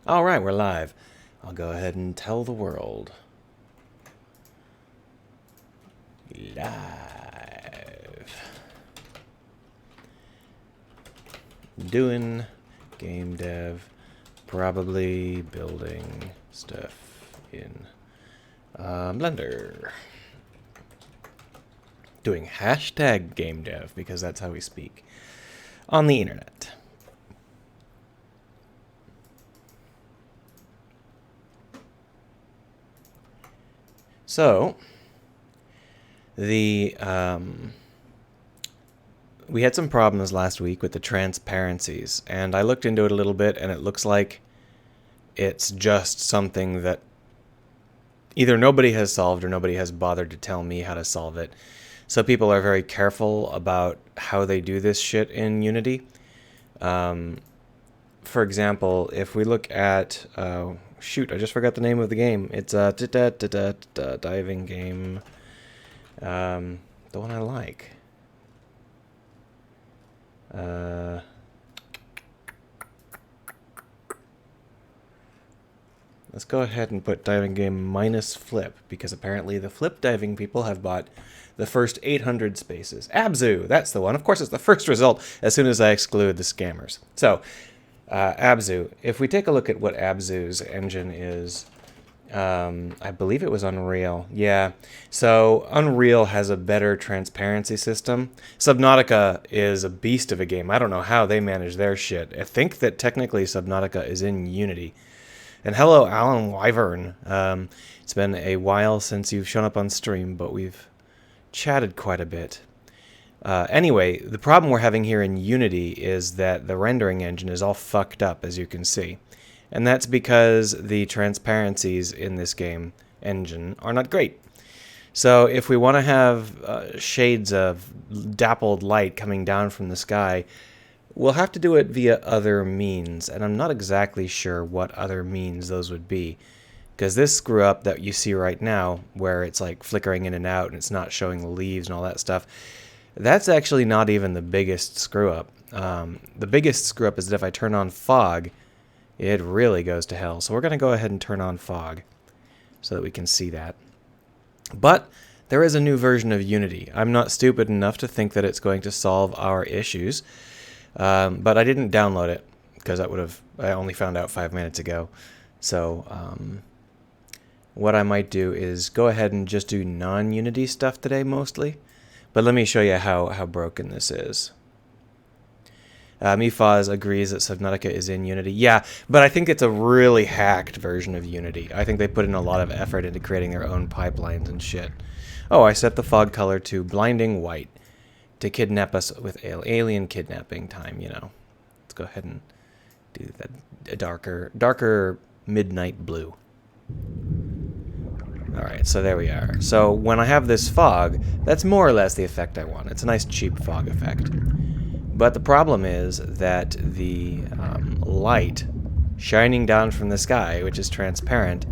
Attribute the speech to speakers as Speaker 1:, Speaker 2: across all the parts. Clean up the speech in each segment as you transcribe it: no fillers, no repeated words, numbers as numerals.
Speaker 1: All right, we're live. I'll go ahead and tell the world. Live. Doing game dev, probably building stuff in Blender. Doing hashtag game dev because that's how we speak on the internet. So, we had some problems last week with the transparencies, and I looked into it a little bit, and it looks like it's just something that either nobody has solved or nobody has bothered to tell me how to solve it. So people are very careful about how they do this shit in Unity. For example, if we look at... shoot, I just forgot the name of the game. It's a diving game. The one I like. Let's go ahead and put diving game minus flip, because apparently the flip diving people have bought the first 800 spaces. Abzu, that's the one. Of course, it's the first result as soon as I exclude the scammers. So, Abzu, if we take a look at what Abzu's engine is, I believe it was Unreal. Yeah, so Unreal has a better transparency system. Subnautica is a beast of a game. I don't know how they manage their shit. I think that technically Subnautica is in Unity. And hello, Alan Wyvern. It's been a while since you've shown up on stream, but we've chatted quite a bit. Anyway, the problem we're having here in Unity is that the rendering engine is all fucked up, as you can see. And that's because the transparencies in this game engine are not great. So if we want to have shades of dappled light coming down from the sky, we'll have to do it via other means, and I'm not exactly sure what other means those would be. Because this screw up that you see right now, where it's like flickering in and out and it's not showing the leaves and all that stuff, that's actually not even the biggest screw up. The biggest screw up is that if I turn on fog, it really goes to hell. So we're going to go ahead and turn on fog so that we can see that. But there is a new version of Unity. I'm not stupid enough to think that it's going to solve our issues. But I didn't download it because I only found out 5 minutes ago. So what I might do is go ahead and just do non-Unity stuff today mostly. But let me show you how broken this is. Mifaz agrees that Subnautica is in Unity. Yeah, but I think it's a really hacked version of Unity. I think they put in a lot of effort into creating their own pipelines and shit. Oh, I set the fog color to blinding white to kidnap us with alien kidnapping time, you know. Let's go ahead and do that darker midnight blue. Alright, so there we are. So when I have this fog, that's more or less the effect I want. It's a nice cheap fog effect. But the problem is that the light shining down from the sky, which is transparent,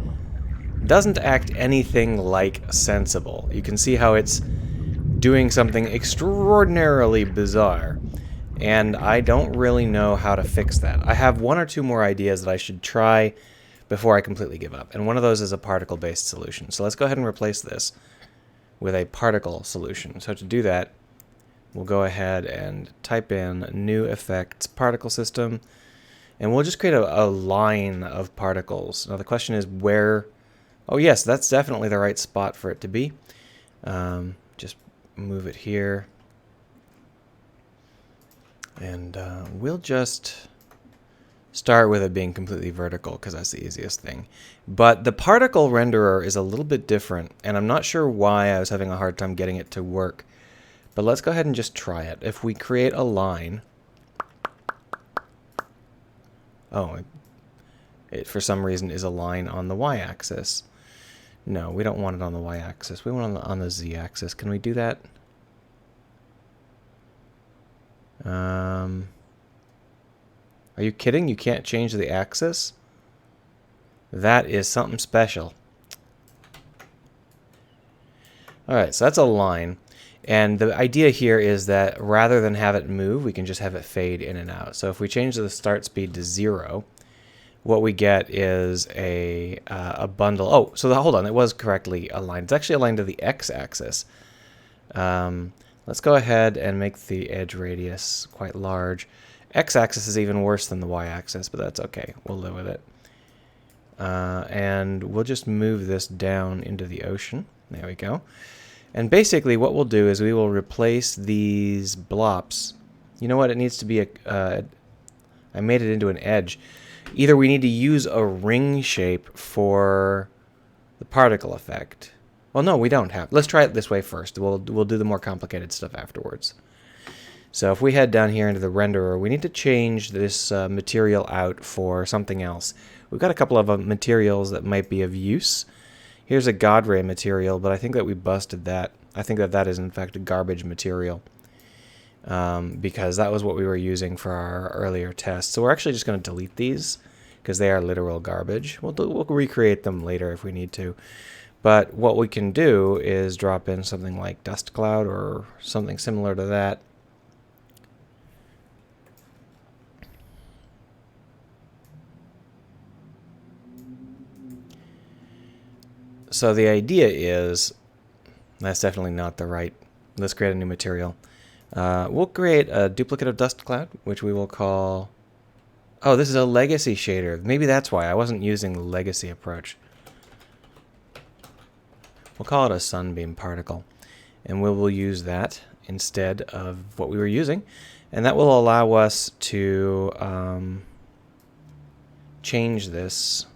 Speaker 1: doesn't act anything like sensible. You can see how it's doing something extraordinarily bizarre, and I don't really know how to fix that. I have one or two more ideas that I should try before I completely give up, and one of those is a particle-based solution. So let's go ahead and replace this with a particle solution. So to do that, we'll go ahead and type in new effects particle system, and we'll just create a line of particles. Now the question is where... Oh yes, that's definitely the right spot for it to be. Just move it here, and we'll just start with it being completely vertical because that's the easiest thing. But the particle renderer is a little bit different, and I'm not sure why I was having a hard time getting it to work. But let's go ahead and just try it. If we create a line... Oh, it for some reason is a line on the y-axis. No, we don't want it on the y-axis. We want it on the z-axis. Can we do that? Are you kidding? You can't change the axis? That is something special. Alright, so that's a line. And the idea here is that rather than have it move, we can just have it fade in and out. So if we change the start speed to 0, what we get is a bundle. Oh, so hold on, it was correctly aligned. It's actually aligned to the x-axis. Let's go ahead and make the edge radius quite large. X-axis is even worse than the y-axis, but that's okay. We'll live with it. And we'll just move this down into the ocean. There we go. And basically what we'll do is we will replace these blops. You know what? It needs to be I made it into an edge. Either we need to use a ring shape for the particle effect. Well, no, we don't have. Let's try it this way first. We'll do the more complicated stuff afterwards. So if we head down here into the renderer, we need to change this material out for something else. We've got a couple of materials that might be of use. Here's a God Ray material, but I think that we busted that. I think that that is in fact a garbage material because that was what we were using for our earlier tests. So we're actually just going to delete these because they are literal garbage. We'll recreate them later if we need to. But what we can do is drop in something like Dust Cloud or something similar to that. So the idea is, that's definitely not the right, let's create a new material. We'll create a duplicate of Dust Cloud, which we will call, oh, this is a legacy shader. Maybe that's why I wasn't using the legacy approach. We'll call it a sunbeam particle, and we will use that instead of what we were using, and that will allow us to change this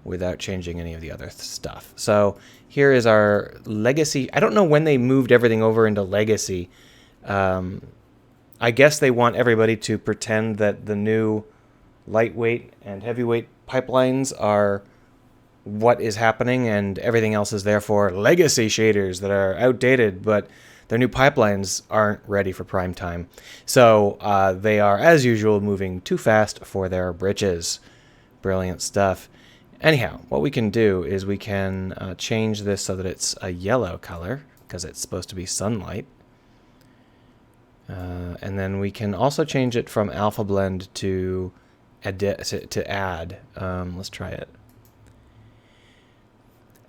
Speaker 1: without changing any of the other stuff. So here is our legacy. I don't know when they moved everything over into legacy. I guess they want everybody to pretend that the new lightweight and heavyweight pipelines are what is happening and everything else is therefore legacy shaders that are outdated, but their new pipelines aren't ready for prime time. So they are, as usual, moving too fast for their britches. Brilliant stuff. Anyhow, what we can do is we can change this so that it's a yellow color, because it's supposed to be sunlight. And then we can also change it from alpha blend to add. Let's try it.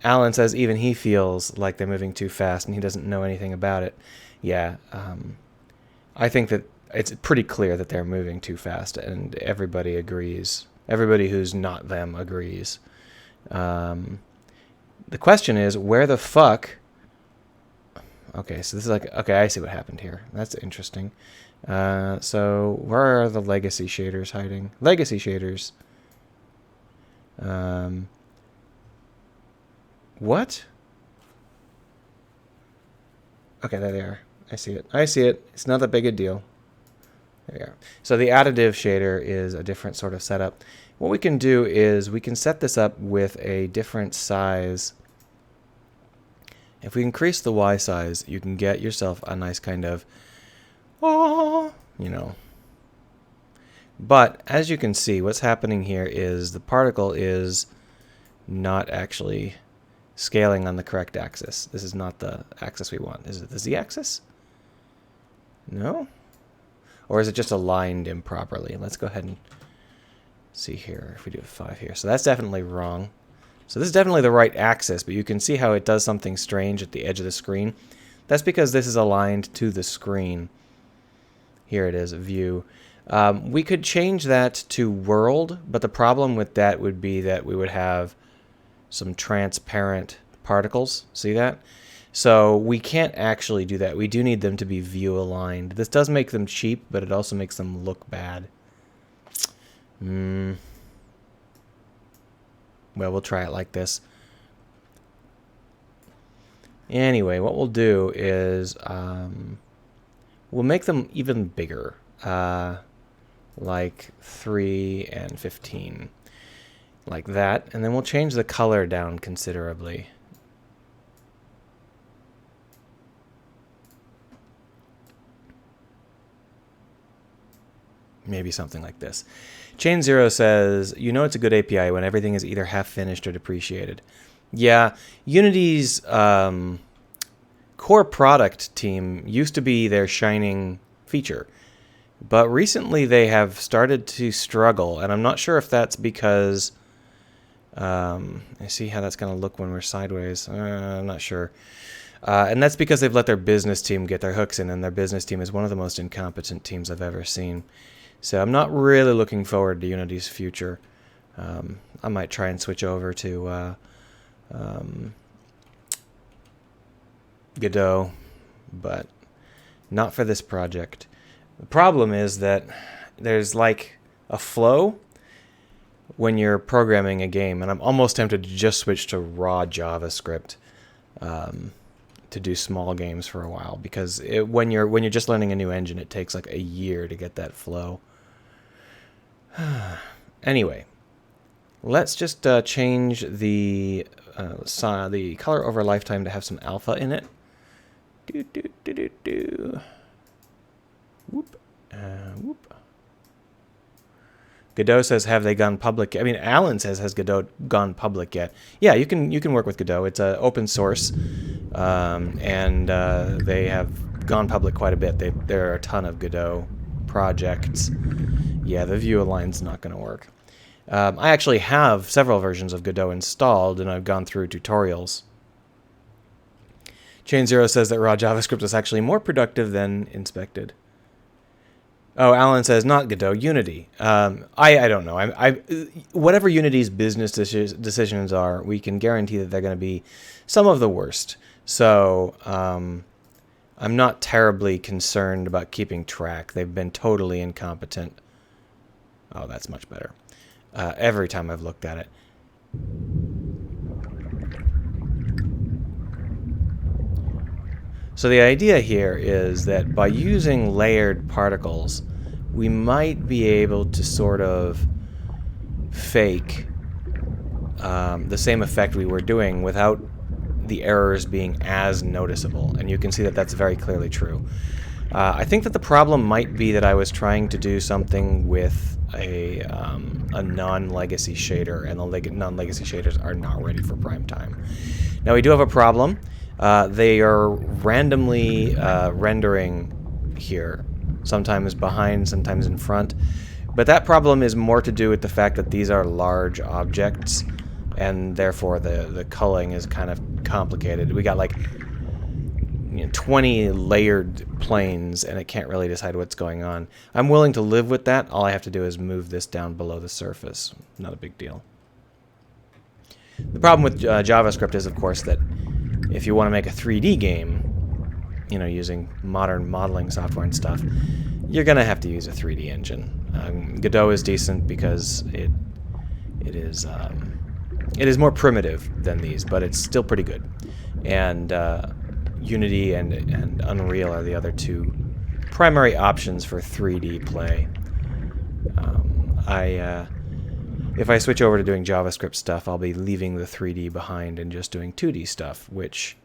Speaker 1: Alan says even he feels like they're moving too fast and he doesn't know anything about it. Yeah, I think that it's pretty clear that they're moving too fast and everybody agrees. Everybody who's not them agrees. The question is, where the fuck... Okay, so this is like... Okay, I see what happened here. That's interesting. So, where are the legacy shaders hiding? Legacy shaders. What? Okay, there they are. I see it. I see it. It's not that big a deal. There we are. So the additive shader is a different sort of setup. What we can do is we can set this up with a different size. If we increase the Y size, you can get yourself a nice kind of, oh, you know. But as you can see, what's happening here is the particle is not actually scaling on the correct axis. This is not the axis we want. Is it the Z-axis? No? Or is it just aligned improperly? Let's go ahead and see here if we do a 5 here. So that's definitely wrong. So this is definitely the right axis, but you can see how it does something strange at the edge of the screen. That's because this is aligned to the screen. Here it is, view. We could change that to world, but the problem with that would be that we would have some transparent particles. See that? So we can't actually do that. We do need them to be view aligned. This does make them cheap, but it also makes them look bad. Well, we'll try it like this. Anyway, what we'll do is we'll make them even bigger, like 3 and 15, like that, and then we'll change the color down considerably. Maybe something like this. Chain Zero says, you know it's a good API when everything is either half finished or depreciated. Yeah, Unity's core product team used to be their shining feature, but recently they have started to struggle, and I'm not sure if that's because I see how that's going to look when we're sideways. I'm not sure. And that's because they've let their business team get their hooks in, and their business team is one of the most incompetent teams I've ever seen. So I'm not really looking forward to Unity's future. I might try and switch over to Godot, but not for this project. The problem is that there's like a flow when you're programming a game, and I'm almost tempted to just switch to raw JavaScript to do small games for a while, because when you're just learning a new engine, it takes like a year to get that flow. Anyway, let's just change the color over lifetime to have some alpha in it. Whoop. Whoop. Godot says, have they gone public? I mean, Alan says, has Godot gone public yet? Yeah, you can work with Godot. It's open source, and they have gone public quite a bit. There are a ton of Godot projects. Yeah, the view align's not going to work. I actually have several versions of Godot installed, and I've gone through tutorials. Chain Zero says that raw JavaScript is actually more productive than inspected. Oh, Alan says, not Godot, Unity. I don't know. Whatever Unity's business decisions are, we can guarantee that they're going to be some of the worst. So I'm not terribly concerned about keeping track. They've been totally incompetent. Oh, that's much better. Every time I've looked at it. So the idea here is that by using layered particles, we might be able to sort of fake the same effect we were doing without the errors being as noticeable. And you can see that that's very clearly true. I think that the problem might be that I was trying to do something with a non-legacy shader, and the non-legacy shaders are not ready for prime time. Now we do have a problem. They are randomly rendering here, sometimes behind, sometimes in front. But that problem is more to do with the fact that these are large objects, and therefore the culling is kind of complicated. We got like 20 layered planes, and it can't really decide what's going on. I'm willing to live with that. All I have to do is move this down below the surface. Not a big deal. The problem with JavaScript is, of course, that if you want to make a 3D game, using modern modeling software and stuff, you're going to have to use a 3D engine. Godot is decent because it is more primitive than these, but it's still pretty good. And Unity and Unreal are the other two primary options for 3D play. If I switch over to doing JavaScript stuff, I'll be leaving the 3D behind and just doing 2D stuff, which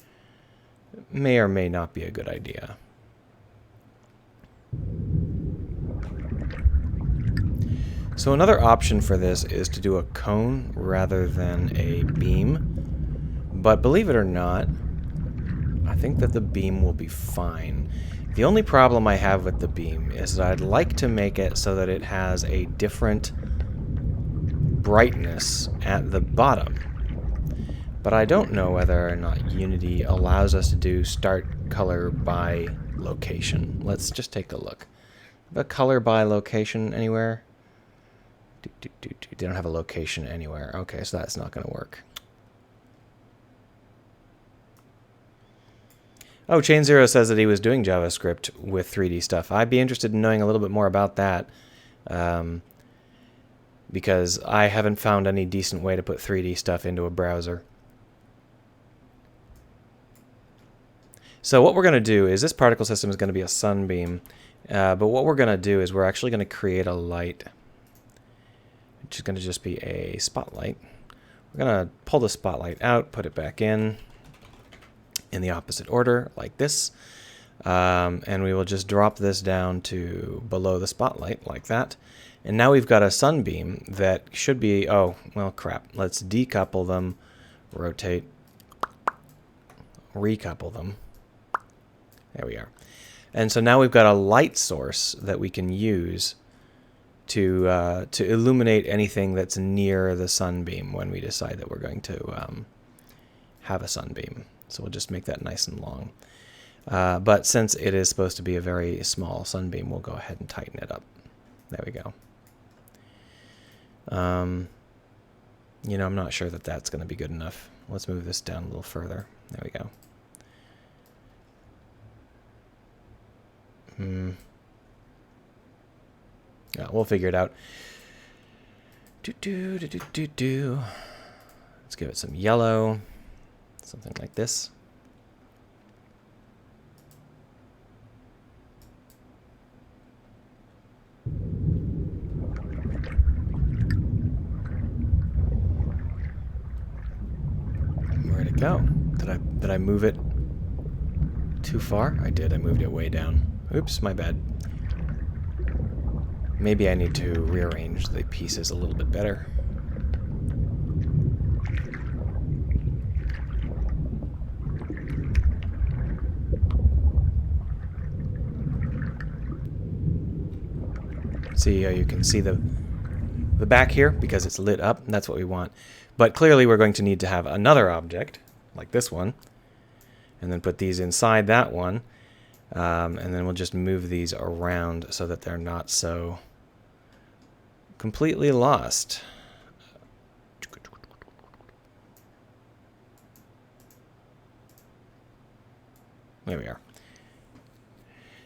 Speaker 1: may or may not be a good idea. So another option for this is to do a cone rather than a beam. But believe it or not, I think that the beam will be fine. The only problem I have with the beam is that I'd like to make it so that it has a different brightness at the bottom. But I don't know whether or not Unity allows us to do start color by location. Let's just take a look. The color by location anywhere? They don't have a location anywhere. Okay, so that's not going to work. Oh, Chain Zero says that he was doing JavaScript with 3D stuff. I'd be interested in knowing a little bit more about that. Because I haven't found any decent way to put 3D stuff into a browser. So what we're going to do is this particle system is going to be a sunbeam, but what we're going to do is we're actually going to create a light, which is going to just be a spotlight. We're going to pull the spotlight out, put it back in the opposite order, like this, and we will just drop this down to below the spotlight, like that. And now we've got a sunbeam that should be, oh, well, crap. Let's decouple them rotate, recouple them. There we are. And so now we've got a light source that we can use to illuminate anything that's near the sunbeam when we decide that we're going to have a sunbeam. So we'll just make that nice and long. But since it is supposed to be a very small sunbeam, we'll go ahead and tighten it up. There we go. You know, I'm not sure that that's going to be good enough. Let's move this down a little further. There we go. Yeah, we'll figure it out. Let's give it some yellow. Something like this. Where'd it go? Did I move it too far? I did. I moved it way down. Oops, my bad. Maybe I need to rearrange the pieces a little bit better. See how you can see the back here because it's lit up. That's what we want. But clearly we're going to need to have another object, like this one, and then put these inside that one, and then we'll just move these around so that they're not so completely lost. There we are.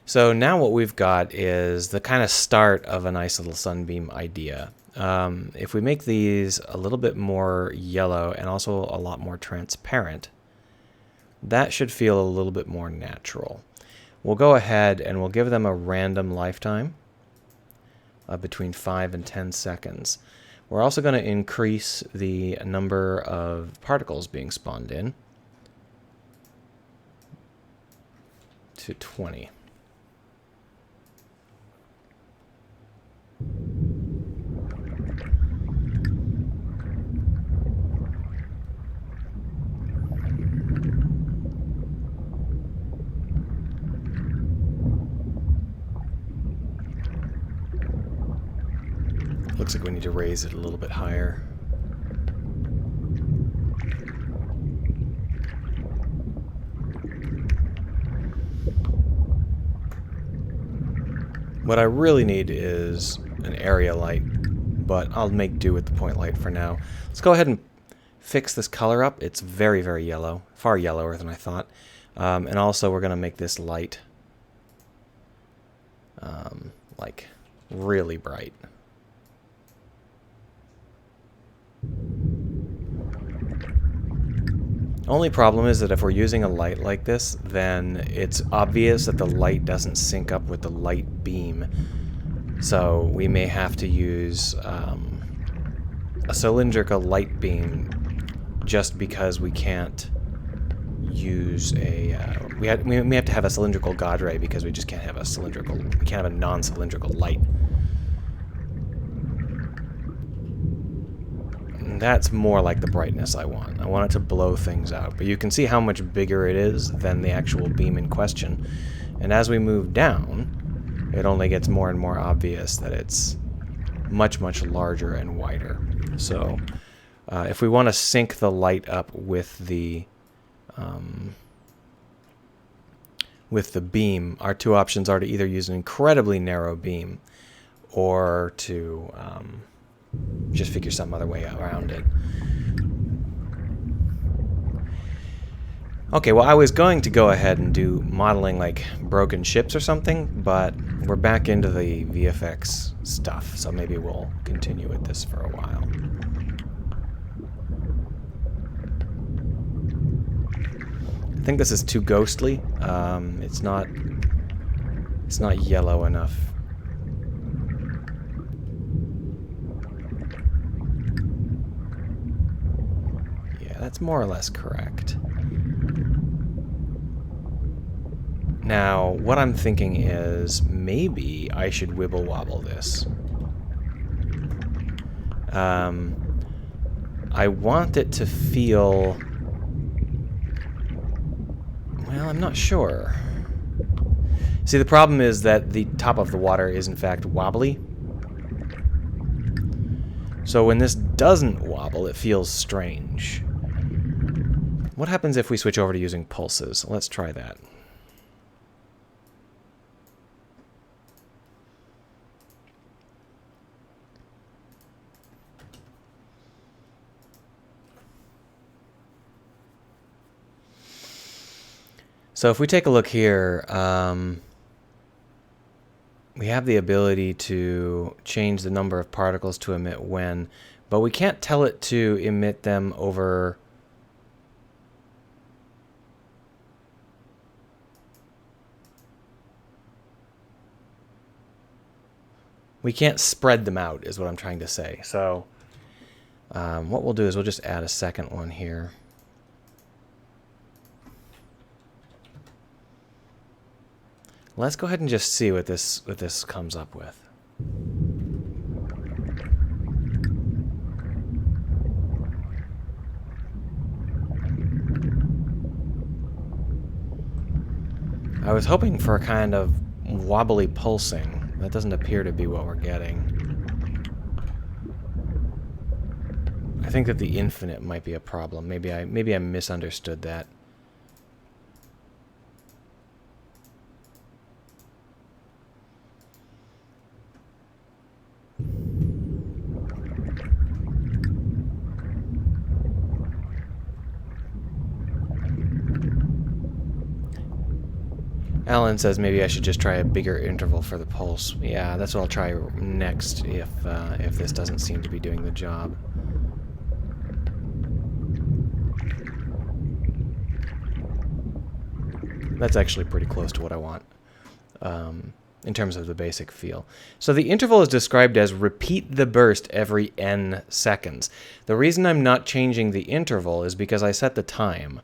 Speaker 1: So now what we've got is the kind of start of a nice little sunbeam idea. If we make these a little bit more yellow and also a lot more transparent, that should feel a little bit more natural. We'll go ahead and we'll give them a random lifetime of between 5 and 10 seconds. We're also going to increase the number of particles being spawned in to 20. Looks like we need to raise it a little bit higher. What I really need is an area light, but I'll make do with the point light for now. Let's go ahead and fix this color up. It's very, very yellow, far yellower than I thought. And also we're going to make this light like really bright. Only problem is that if we're using a light like this, then it's obvious that the light doesn't sync up with the light beam. So we may have to use a cylindrical light beam just because we can't use a... we may have to have a cylindrical God ray because we just can't have a cylindrical... we can't have a non-cylindrical light. That's more like the brightness I want. I want it to blow things out. But you can see how much bigger it is than the actual beam in question. And as we move down, it only gets more and more obvious that it's much, much larger and wider. So if we want to sync the light up with the beam, our two options are to either use an incredibly narrow beam or to... just figure some other way around it. Okay, well I was going to go ahead and do modeling like broken ships or something, but we're back into the VFX stuff, so maybe we'll continue with this for a while. I think this is too ghostly. It's not yellow enough. That's more or less correct. Now, what I'm thinking is maybe I should wibble wobble this. I want it to feel... Well, I'm not sure. See, the problem is that the top of the water is in fact wobbly. So when this doesn't wobble, it feels strange. What happens if we switch over to using pulses? Let's try that. So if we take a look here, we have the ability to change the number of particles to emit when, but we can't tell it to emit them over... We can't spread them out, is what I'm trying to say. So what we'll do is we'll just add a second one here. Let's go ahead and just see what this comes up with. I was hoping for a kind of wobbly pulsing. That doesn't appear to be what we're getting. I think that the infinite might be a problem. Maybe I misunderstood that. Alan says maybe I should just try a bigger interval for the pulse. Yeah, that's what I'll try next if this doesn't seem to be doing the job. That's actually pretty close to what I want in terms of the basic feel. So the interval is described as repeat the burst every n seconds. The reason I'm not changing the interval is because I set the time.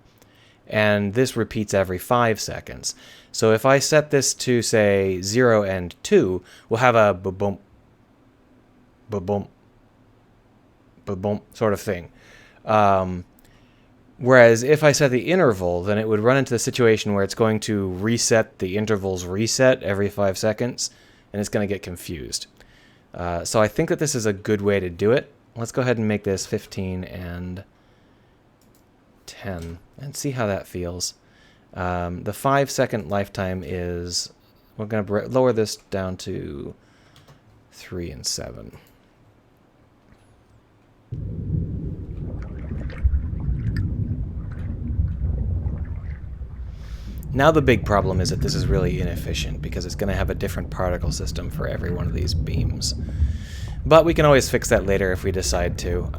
Speaker 1: And this repeats every 5 seconds. So if I set this to, say, 0 and 2, we'll have a ba-bump, ba-bump, ba-bump sort of thing. Whereas if I set the interval, then it would run into the situation where it's going to reset the interval's reset every 5 seconds, and it's going to get confused. So I think that this is a good way to do it. Let's go ahead and make this 15 and 10 and see how that feels. The 5-second lifetime is... We're going to lower this down to 3 and 7. Now the big problem is that this is really inefficient because it's going to have a different particle system for every one of these beams. But we can always fix that later if we decide to.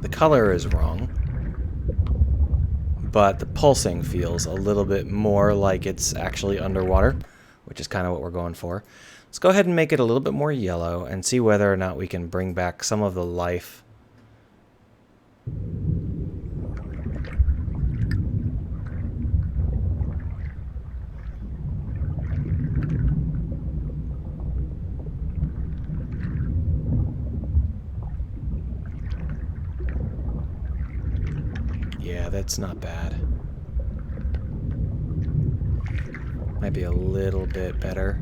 Speaker 1: The color is wrong, but the pulsing feels a little bit more like it's actually underwater, which is kind of what we're going for. Let's go ahead and make it a little bit more yellow and see whether or not we can bring back some of the life. Yeah, that's not bad. Might be a little bit better.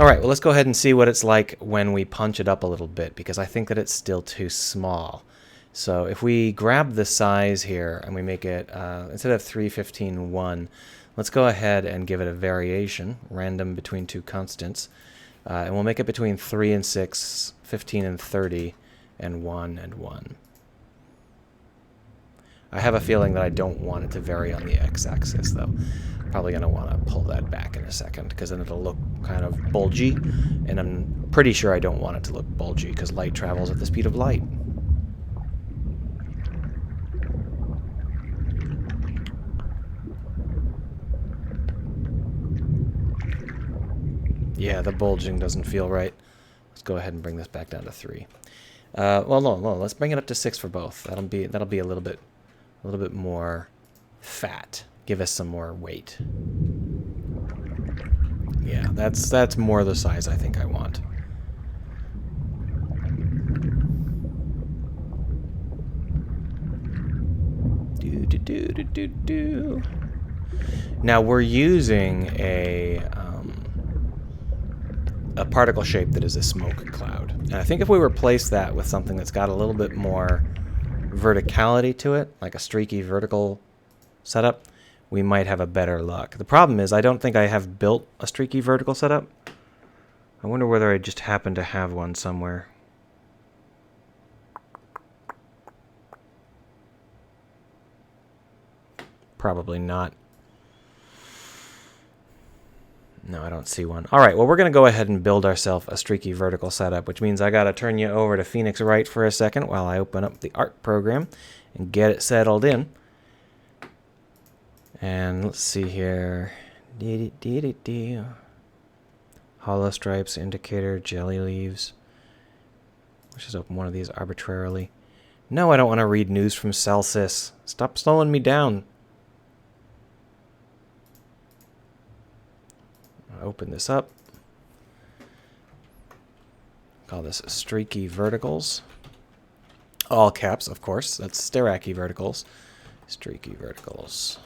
Speaker 1: Alright, well let's go ahead and see what it's like when we punch it up a little bit, because I think that it's still too small. So if we grab the size here and we make it, instead of 315, 1, let's go ahead and give it a variation, random between two constants. And we'll make it between 3 and 6, 15 and 30, and 1 and 1. I have a feeling that I don't want it to vary on the x-axis, though. Probably going to want to pull that back in a second, because then it'll look kind of bulgy, and I'm pretty sure I don't want it to look bulgy, because light travels at the speed of light. Yeah, the bulging doesn't feel right. Let's go ahead and bring this back down to 3. Well, no, let's bring it up to 6 for both. That'll be a little bit more fat. Give us some more weight. Yeah, that's more the size I think I want. Do. Now we're using a particle shape that is a smoke cloud. And I think if we replace that with something that's got a little bit more verticality to it, like a streaky vertical setup, we might have a better luck. The problem is I don't think I have built a streaky vertical setup. I wonder whether I just happen to have one somewhere. Probably not. No, I don't see one. All right, well, we're going to go ahead and build ourselves a streaky vertical setup, which means I got to turn you over to Phoenix Wright for a second while I open up the art program and get it settled in. And let's see here. Hollow stripes, indicator, jelly leaves. Let's just open one of these arbitrarily. No, I don't want to read news from Celsius. Stop slowing me down. Open this up. Call this streaky verticals. All caps, of course. That's Steraki verticals. Streaky verticals.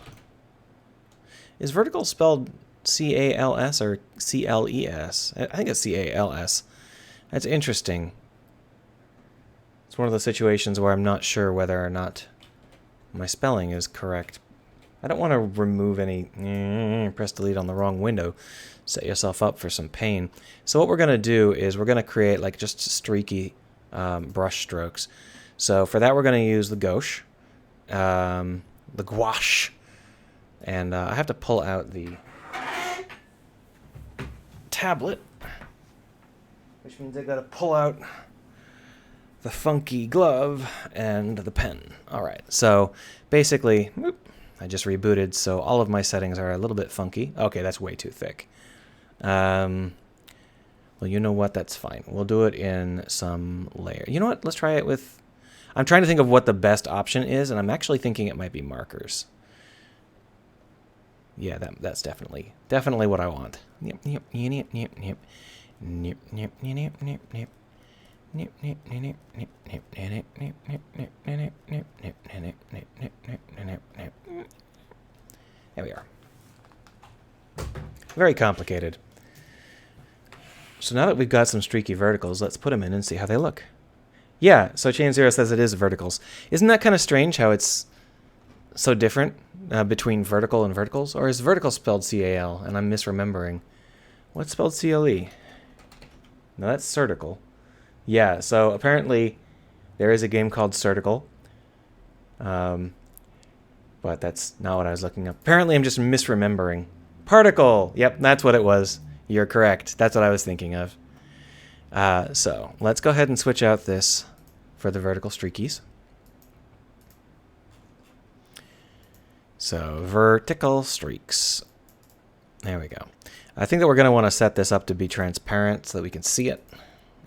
Speaker 1: Is vertical spelled C-A-L-S or C-L-E-S? I think it's C-A-L-S. That's interesting. It's one of those situations where I'm not sure whether or not my spelling is correct. I don't want to remove any... Press delete on the wrong window. Set yourself up for some pain. So what we're going to do is we're going to create like just streaky brush strokes. So for that we're going to use the gouache. The gouache. And I have to pull out the tablet. Which means I got to pull out the funky glove and the pen. Alright, so basically... I just rebooted, so all of my settings are a little bit funky. Okay, that's way too thick. Well, you know what? That's fine. We'll do it in some layer. You know what? Let's try it with... I'm trying to think of what the best option is, and I'm actually thinking it might be markers. Yeah, that's definitely what I want. There we are. Very complicated. So now that we've got some streaky verticals, let's put them in and see how they look. Yeah, so Chain Zero says it is verticals. Isn't that kind of strange how it's so different between vertical and verticals? Or is vertical spelled C-A-L and I'm misremembering? What's spelled C-L-E? No, that's Certical. Yeah, so apparently there is a game called Certical. But that's not what I was looking up. Apparently I'm just misremembering. Particle! Yep, that's what it was. You're correct. That's what I was thinking of. So let's go ahead and switch out this for the vertical streakies. So vertical streaks. There we go. I think that we're going to want to set this up to be transparent so that we can see it.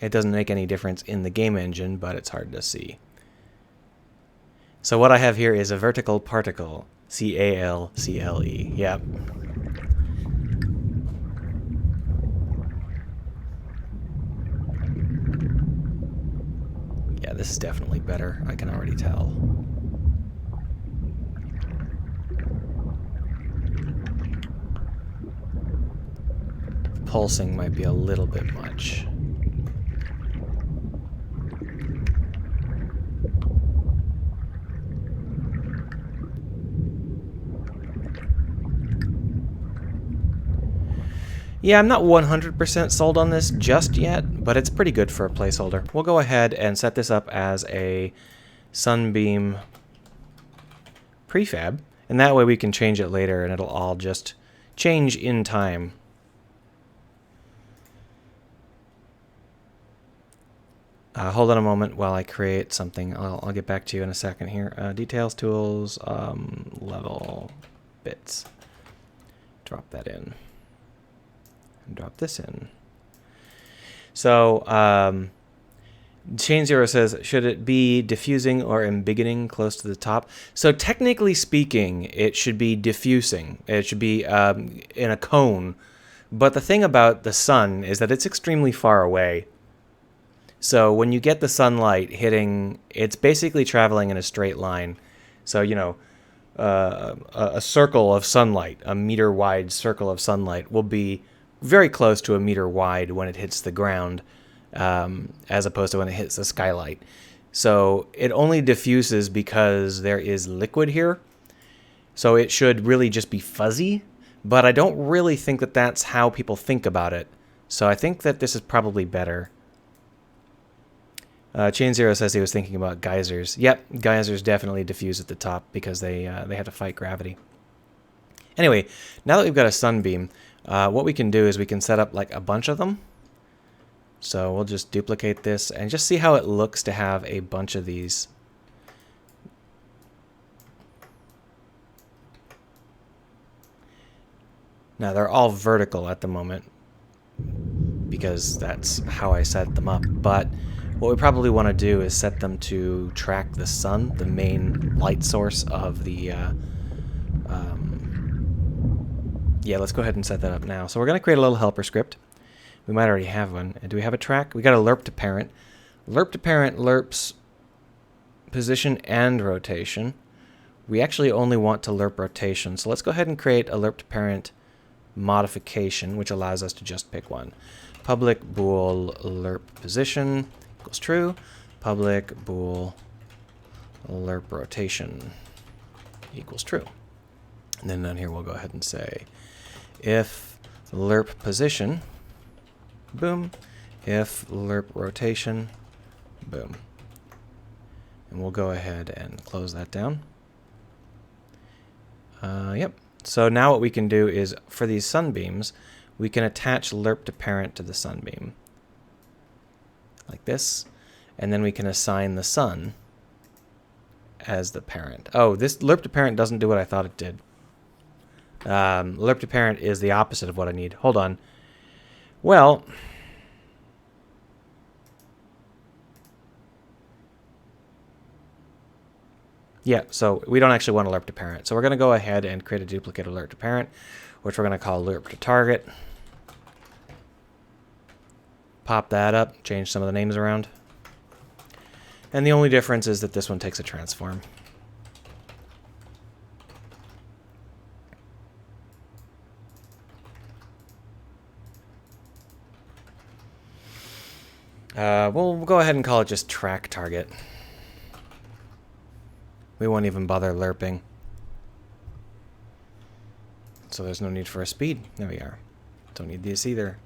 Speaker 1: It doesn't make any difference in the game engine, but it's hard to see. So what I have here is a vertical particle. C-A-L-C-L-E. Yep. Yeah, this is definitely better. I can already tell. Pulsing might be a little bit much. Yeah, I'm not 100% sold on this just yet, but it's pretty good for a placeholder. We'll go ahead and set this up as a Sunbeam prefab, and that way we can change it later and it'll all just change in time. Hold on a moment while I create something. I'll get back to you in a second here. Details, tools, level, bits. Drop that in. And drop this in. So, Chain Zero says, should it be diffusing or embiggening close to the top? So technically speaking, it should be diffusing. It should be in a cone But the thing about the sun is that it's extremely far away. So when you get the sunlight hitting, it's basically traveling in a straight line. So, you know, a circle of sunlight, a meter wide circle of sunlight, will be very close to a meter wide when it hits the ground, as opposed to when it hits the skylight. So it only diffuses because there is liquid here. So it should really just be fuzzy, but I don't really think that that's how people think about it. So I think that this is probably better. Chain Zero says he was thinking about geysers. Yep, geysers definitely diffuse at the top because they have to fight gravity. Anyway, now that we've got a sunbeam, what we can do is we can set up like a bunch of them. So we'll just duplicate this and just see how it looks to have a bunch of these. Now they're all vertical at the moment because that's how I set them up. But what we probably want to do is set them to track the sun, the main light source of the... yeah, let's go ahead and set that up now. So we're going to create a little helper script. We might already have one. And do we have a track? We got a lerp to parent. Lerp to parent lerps position and rotation. We actually only want to lerp rotation. So let's go ahead and create a lerp to parent modification, which allows us to just pick one. Public bool lerp position equals true. Public bool lerp rotation equals true. And then down here we'll go ahead and say if lerp position, boom, if lerp rotation, boom. And we'll go ahead and close that down. Yep. So now what we can do is, for these sunbeams, we can attach lerp to parent to the sunbeam. Like this. And then we can assign the sun as the parent. Oh, this lerp to parent doesn't do what I thought it did. Lerp to parent is the opposite of what I need. Hold on. Well... yeah, so we don't actually want a lerp to parent. So we're going to go ahead and create a duplicate of lerp to parent, which we're going to call lerp to target. Pop that up, change some of the names around. And the only difference is that this one takes a transform. We'll go ahead and call it just track target. We won't even bother lerping. So there's no need for a speed. There we are. Don't need this either.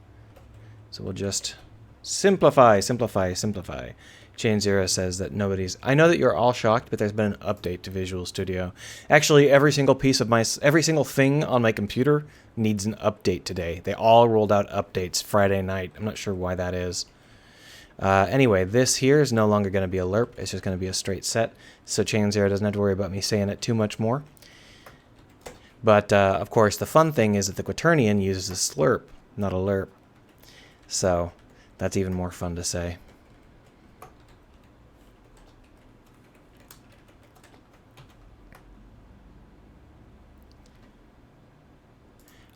Speaker 1: So we'll just simplify, simplify, simplify. Chain Zero says that nobody's... I know that you're all shocked, but there's been an update to Visual Studio. Actually, every single thing on my computer needs an update today. They all rolled out updates Friday night. I'm not sure why that is. Anyway, this here is no longer going to be a lerp. It's just going to be a straight set. So Chain Zero doesn't have to worry about me saying it too much more. But, of course, the fun thing is that the Quaternion uses a slurp, not a lerp. So that's even more fun to say.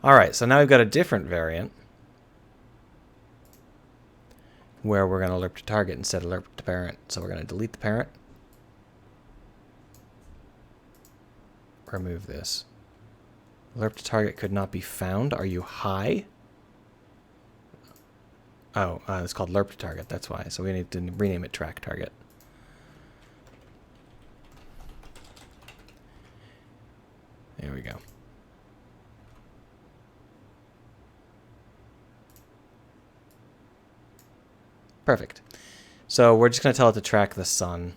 Speaker 1: All right, so now we've got a different variant where we're going to lerp to target instead of lerp to parent. So we're going to delete the parent. Remove this. Lerp to target could not be found. Are you high? Oh, it's called lerp to target. That's why. So we need to rename it track target. There we go. Perfect. So we're just going to tell it to track the sun.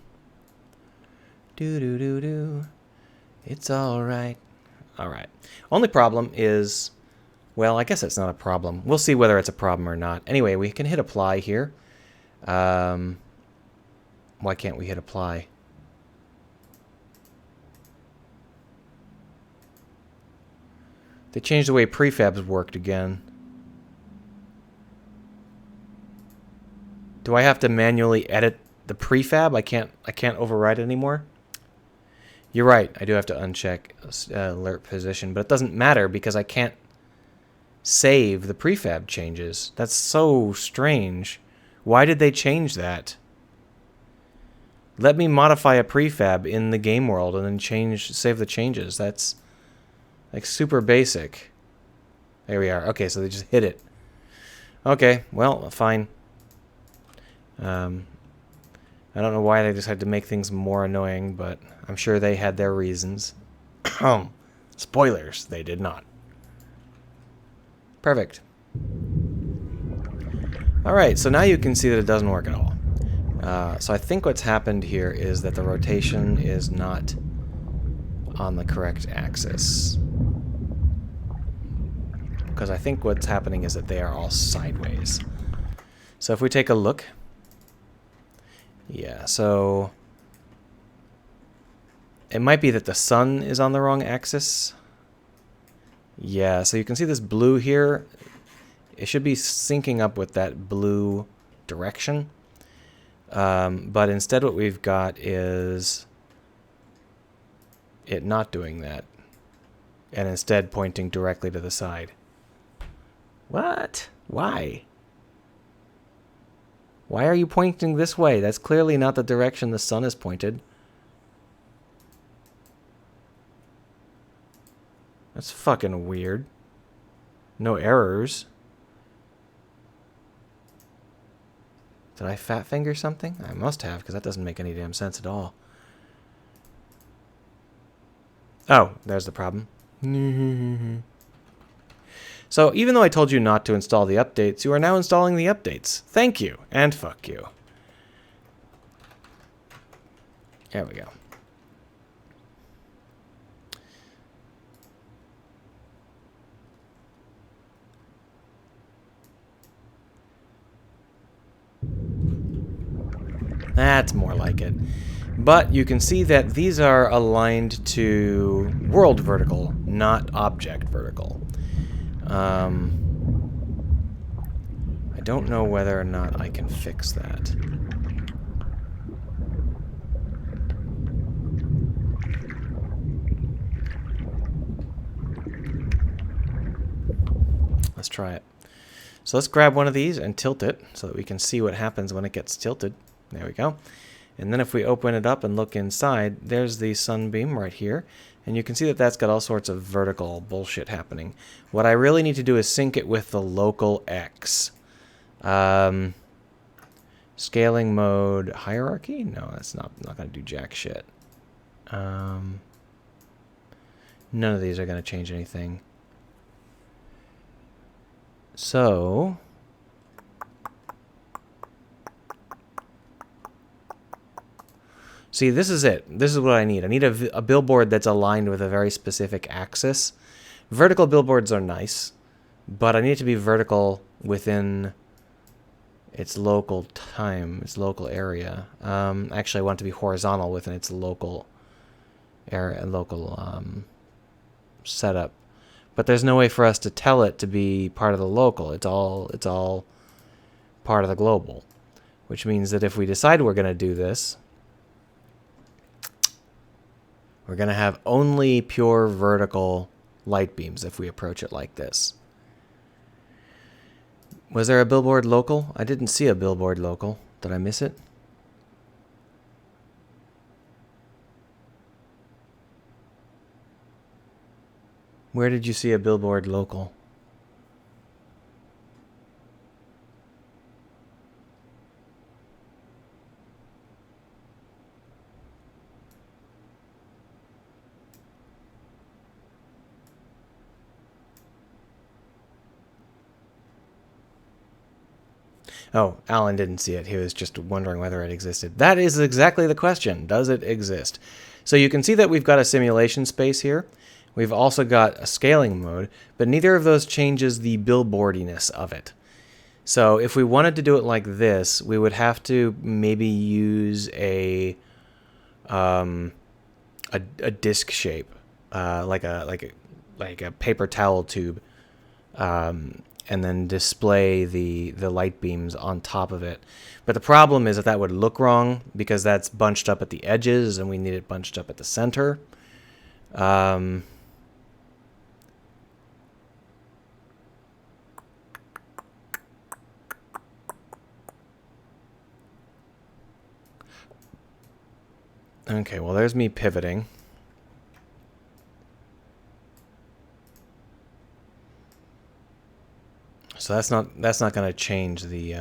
Speaker 1: Do-do-do-do. It's all right. All right. Only problem is, well, I guess it's not a problem. We'll see whether it's a problem or not. Anyway, we can hit apply here. Why can't we hit apply? They changed the way prefabs worked again. Do I have to manually edit the prefab? I can't override it anymore. You're right. I do have to uncheck lerp position, but it doesn't matter because I can't save the prefab changes. That's so strange. Why did they change that? Let me modify a prefab in the game world and then save the changes. That's like super basic. There we are. Okay, so they just hit it. Okay, well, fine. I don't know why they decided to make things more annoying, but I'm sure they had their reasons. Spoilers, they did not. Perfect. Alright, so now you can see that it doesn't work at all. So I think what's happened here is that the rotation is not on the correct axis. Because I think what's happening is that they are all sideways. So if we take a look... Yeah, so... It might be that the sun is on the wrong axis. Yeah, so you can see this blue here. It should be syncing up with that blue direction. But instead what we've got is it not doing that. And instead pointing directly to the side. What? Why? Why are you pointing this way? That's clearly not the direction the sun is pointed. That's fucking weird. No errors. Did I fat finger something? I must have, because that doesn't make any damn sense at all. Oh, there's the problem. So even though I told you not to install the updates, you are now installing the updates. Thank you, and fuck you. There we go. That's more like it. But you can see that these are aligned to world vertical, not object vertical. I don't know whether or not I can fix that. Let's try it. So let's grab one of these and tilt it so that we can see what happens when it gets tilted. There we go. And then if we open it up and look inside, there's the sunbeam right here. And you can see that that's got all sorts of vertical bullshit happening. What I really need to do is sync it with the local X. Scaling mode hierarchy? No, that's not going to do jack shit. None of these are going to change anything. So... See, this is it. This is what I need. I need a billboard that's aligned with a very specific axis. Vertical billboards are nice, but I need it to be vertical within its local time, its local area. Actually, I want it to be horizontal within its local area, setup. But there's no way for us to tell it to be part of the local. It's all part of the global, which means that if we decide we're going to do this, we're going to have only pure vertical light beams if we approach it like this. Was there a billboard local? I didn't see a billboard local. Did I miss it? Where did you see a billboard local? Oh, Alan didn't see it. He was just wondering whether it existed. That is exactly the question. Does it exist? So you can see that we've got a simulation space here. We've also got a scaling mode, but neither of those changes the billboardiness of it. So if we wanted to do it like this, we would have to maybe use a disc shape, like a paper towel tube, and then display the light beams on top of it. But the problem is that would look wrong because that's bunched up at the edges and we need it bunched up at the center. Okay, well there's me pivoting. So that's not going to change the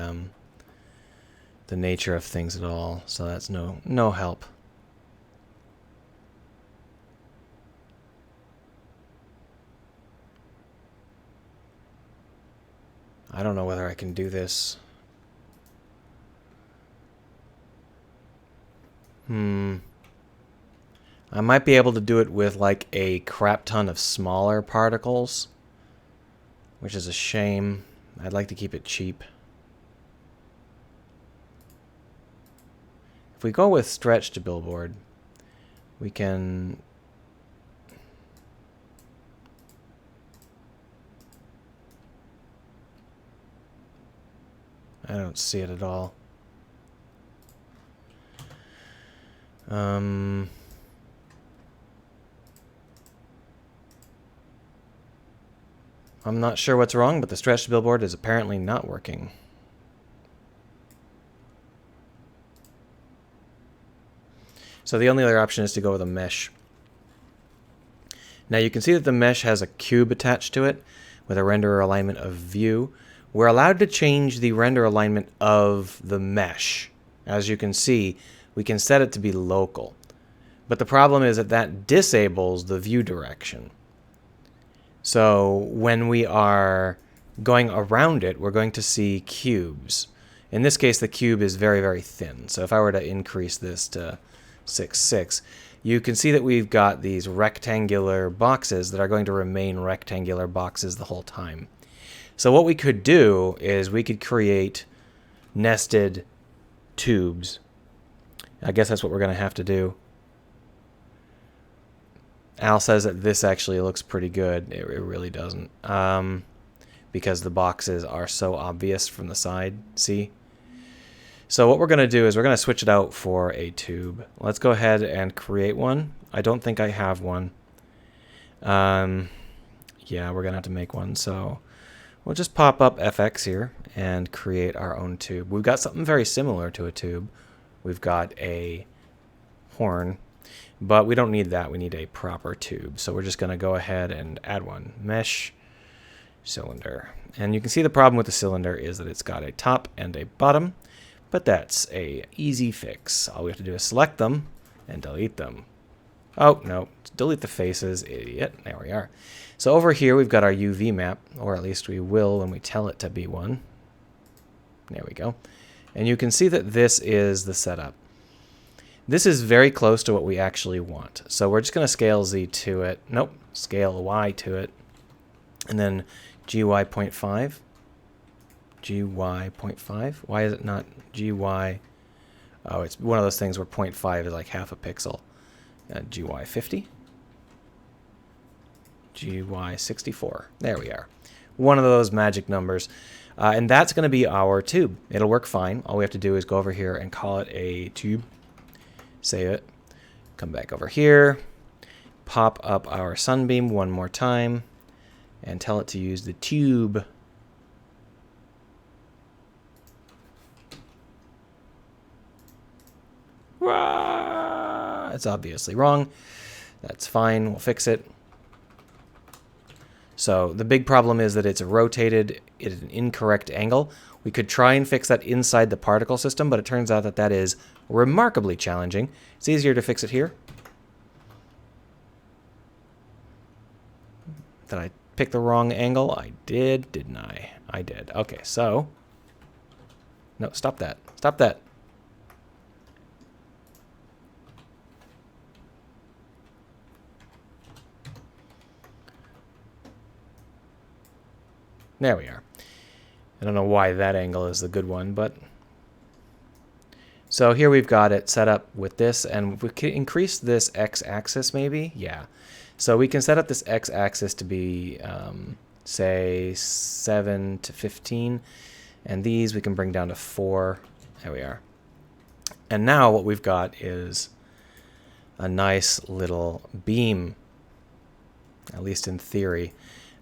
Speaker 1: nature of things at all. So that's no help. I don't know whether I can do this. I might be able to do it with like a crap ton of smaller particles, which is a shame. I'd like to keep it cheap. If we go with stretch to billboard, we can... I don't see it at all. I'm not sure what's wrong, but the stretch to billboard is apparently not working. So the only other option is to go with a mesh. Now you can see that the mesh has a cube attached to it with a render alignment of view. We're allowed to change the render alignment of the mesh. As you can see, we can set it to be local. But the problem is that that disables the view direction. So when we are going around it, we're going to see cubes. In this case, the cube is very, very thin. So if I were to increase this to 6.6, you can see that we've got these rectangular boxes that are going to remain rectangular boxes the whole time. So what we could do is we could create nested tubes. I guess that's what we're going to have to do. Al says that this actually looks pretty good. It really doesn't. Because the boxes are so obvious from the side. See? So what we're going to do is we're going to switch it out for a tube. Let's go ahead and create one. I don't think I have one. Yeah, we're going to have to make one. So we'll just pop up FX here and create our own tube. We've got something very similar to a tube. We've got a horn, but we don't need that. We need a proper tube. So we're just going to go ahead and add one. Mesh cylinder. And you can see the problem with the cylinder is that it's got a top and a bottom, but that's a easy fix. All we have to do is select them and delete them. Oh, no, delete the faces, idiot. There we are. So over here we've got our UV map, or at least we will when we tell it to be one. There we go. And you can see that this is the setup. This is very close to what we actually want. So we're just going to scale Z to it. Nope, scale Y to it. And then GY 0.5. GY 0.5. Why is it not GY? Oh, it's one of those things where 0.5 is like half a pixel. GY 50. GY 64. There we are. One of those magic numbers. And that's going to be our tube. It'll work fine. All we have to do is go over here and call it a tube. Save it. Come back over here. Pop up our sunbeam one more time. And tell it to use the tube. It's obviously wrong. That's fine. We'll fix it. So the big problem is that it's rotated at an incorrect angle. We could try and fix that inside the particle system, but it turns out that that is remarkably challenging. It's easier to fix it here. Did I pick the wrong angle? I did, didn't I? I did. Okay, so... No, stop that. Stop that. There we are. I don't know why that angle is the good one, but... So here we've got it set up with this, and we can increase this x-axis maybe? Yeah. So we can set up this x-axis to be, say, 7 to 15, and these we can bring down to 4. There we are. And now what we've got is a nice little beam, at least in theory.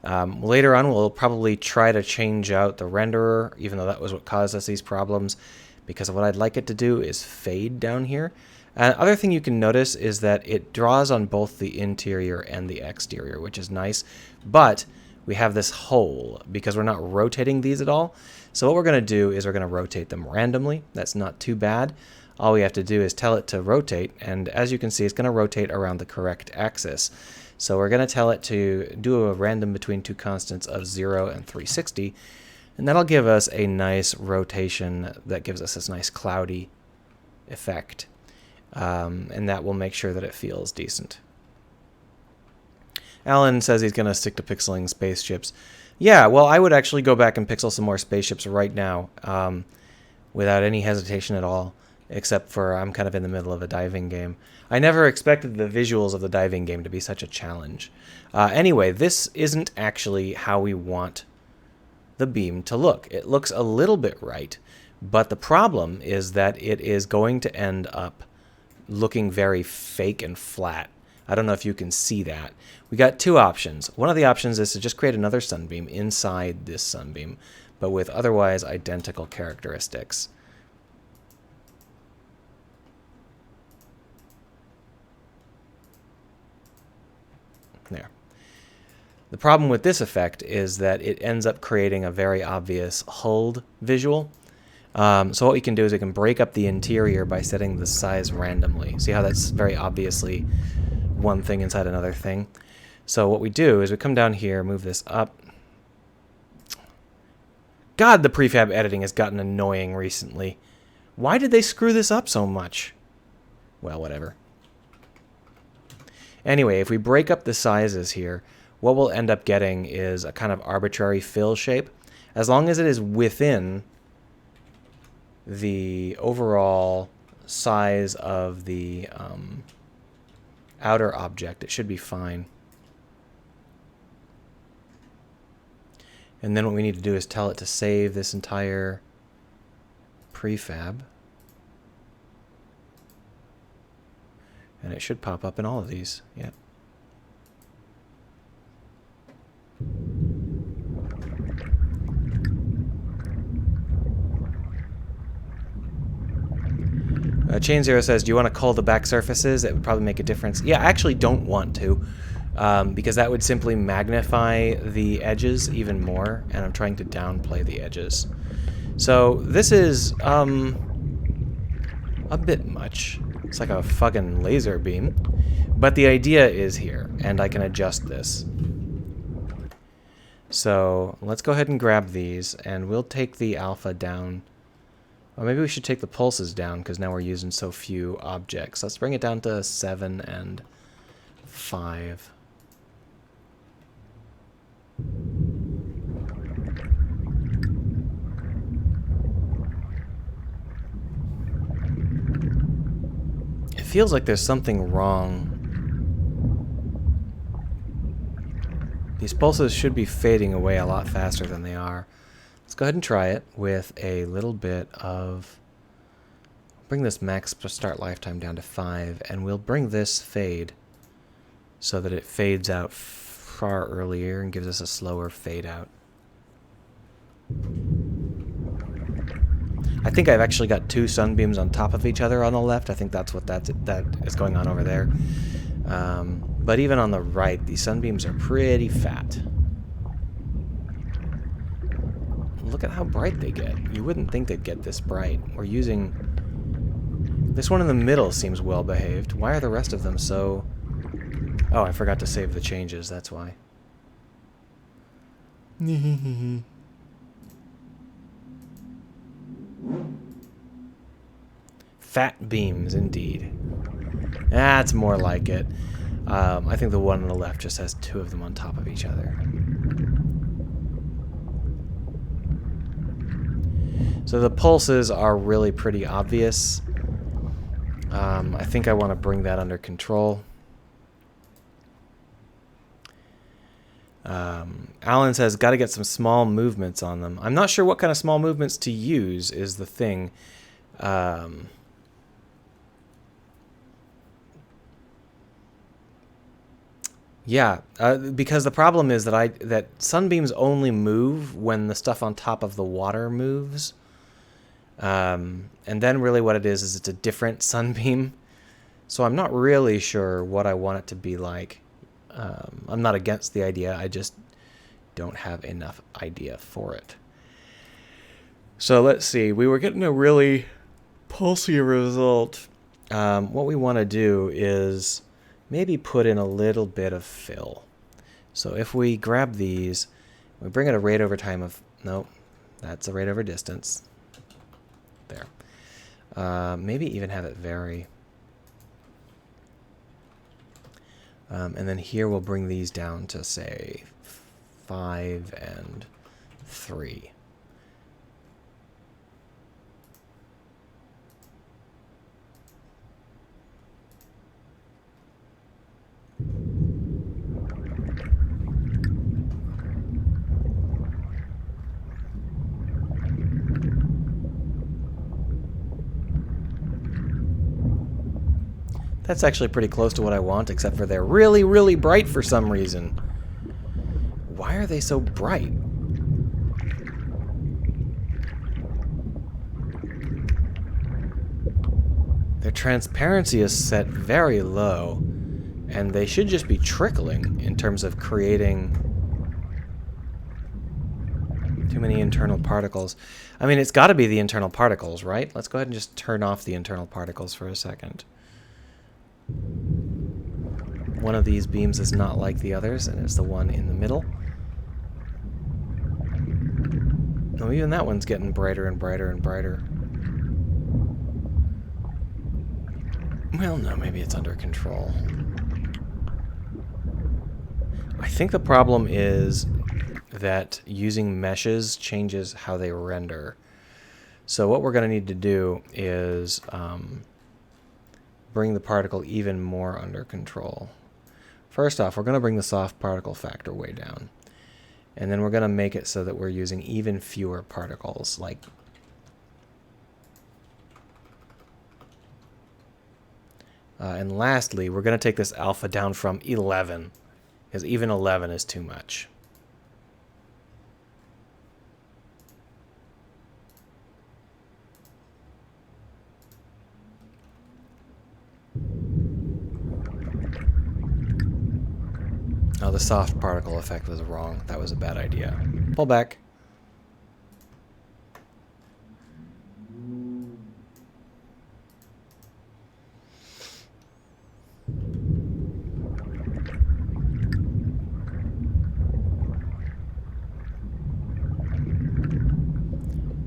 Speaker 1: Later on, we'll probably try to change out the renderer, even though that was what caused us these problems, because what I'd like it to do is fade down here. Other thing you can notice is that it draws on both the interior and the exterior, which is nice, but we have this hole because we're not rotating these at all. So what we're going to do is we're going to rotate them randomly. That's not too bad. All we have to do is tell it to rotate, and as you can see, it's going to rotate around the correct axis. So we're going to tell it to do a random between two constants of 0 and 360, and that'll give us a nice rotation that gives us this nice cloudy effect. And that will make sure that it feels decent. Alan says he's going to stick to pixeling spaceships. Yeah, well, I would actually go back and pixel some more spaceships right now without any hesitation at all, except for I'm kind of in the middle of a diving game. I never expected the visuals of the diving game to be such a challenge. Anyway, this isn't actually how we want the beam to look. It looks a little bit right, but the problem is that it is going to end up looking very fake and flat. I don't know if you can see that. We got two options. One of the options is to just create another sunbeam inside this sunbeam, but with otherwise identical characteristics. There. The problem with this effect is that it ends up creating a very obvious hulled visual. So what we can do is we can break up the interior by setting the size randomly. See how that's very obviously one thing inside another thing? So what we do is we come down here, move this up. God, the prefab editing has gotten annoying recently. Why did they screw this up so much? Well, whatever. Anyway, if we break up the sizes here, what we'll end up getting is a kind of arbitrary fill shape. As long as it is within the overall size of the outer object, it should be fine. And then what we need to do is tell it to save this entire prefab. And it should pop up in all of these. Yeah. Chain Zero says, do you want to cull the back surfaces? It would probably make a difference. Yeah, I actually don't want to, because that would simply magnify the edges even more, and I'm trying to downplay the edges. So this is a bit much. It's like a fucking laser beam. But the idea is here, and I can adjust this. So let's go ahead and grab these, and we'll take the alpha down. Or maybe we should take the pulses down, because now we're using so few objects. Let's bring it down to 7 and 5. It feels like there's something wrong. These pulses should be fading away a lot faster than they are. Let's go ahead and try it with a little bit of... Bring this max start lifetime down to 5, and we'll bring this fade so that it fades out far earlier and gives us a slower fade out. I think I've actually got two sunbeams on top of each other on the left. I think that's what that is going on over there. But even on the right, the sunbeams are pretty fat. Look at how bright they get. You wouldn't think they'd get this bright. We're using... This one in the middle seems well behaved. Why are the rest of them so... Oh, I forgot to save the changes, that's why. Fat beams, indeed. That's more like it. I think the one on the left just has two of them on top of each other. So the pulses are really pretty obvious. I think I want to bring that under control. Alan says, got to get some small movements on them. I'm not sure what kind of small movements to use is the thing. Yeah, because the problem is that sunbeams only move when the stuff on top of the water moves. And then really what it is it's a different sunbeam. So I'm not really sure what I want it to be like. I'm not against the idea, I just don't have enough idea for it. So let's see, we were getting a really pulsy result. What we want to do is maybe put in a little bit of fill. So if we grab these, we bring it a rate over time of, no, that's a rate over distance. There. Maybe even have it vary. And then here we'll bring these down to, say, 5 and 3. That's actually pretty close to what I want, except for they're really, really bright for some reason. Why are they so bright? Their transparency is set very low, and they should just be trickling in terms of creating too many internal particles. I mean, it's got to be the internal particles, right? Let's go ahead and just turn off the internal particles for a second. One of these beams is not like the others, and it's the one in the middle. Oh, even that one's getting brighter and brighter and brighter. Well, no, maybe it's under control. I think the problem is that using meshes changes how they render. So what we're going to need to do is bring the particle even more under control. First off, we're going to bring the soft particle factor way down. And then we're going to make it so that we're using even fewer particles, like and lastly, we're going to take this alpha down from 11, because even 11 is too much. Oh, the soft particle effect was wrong. That was a bad idea. Pull back.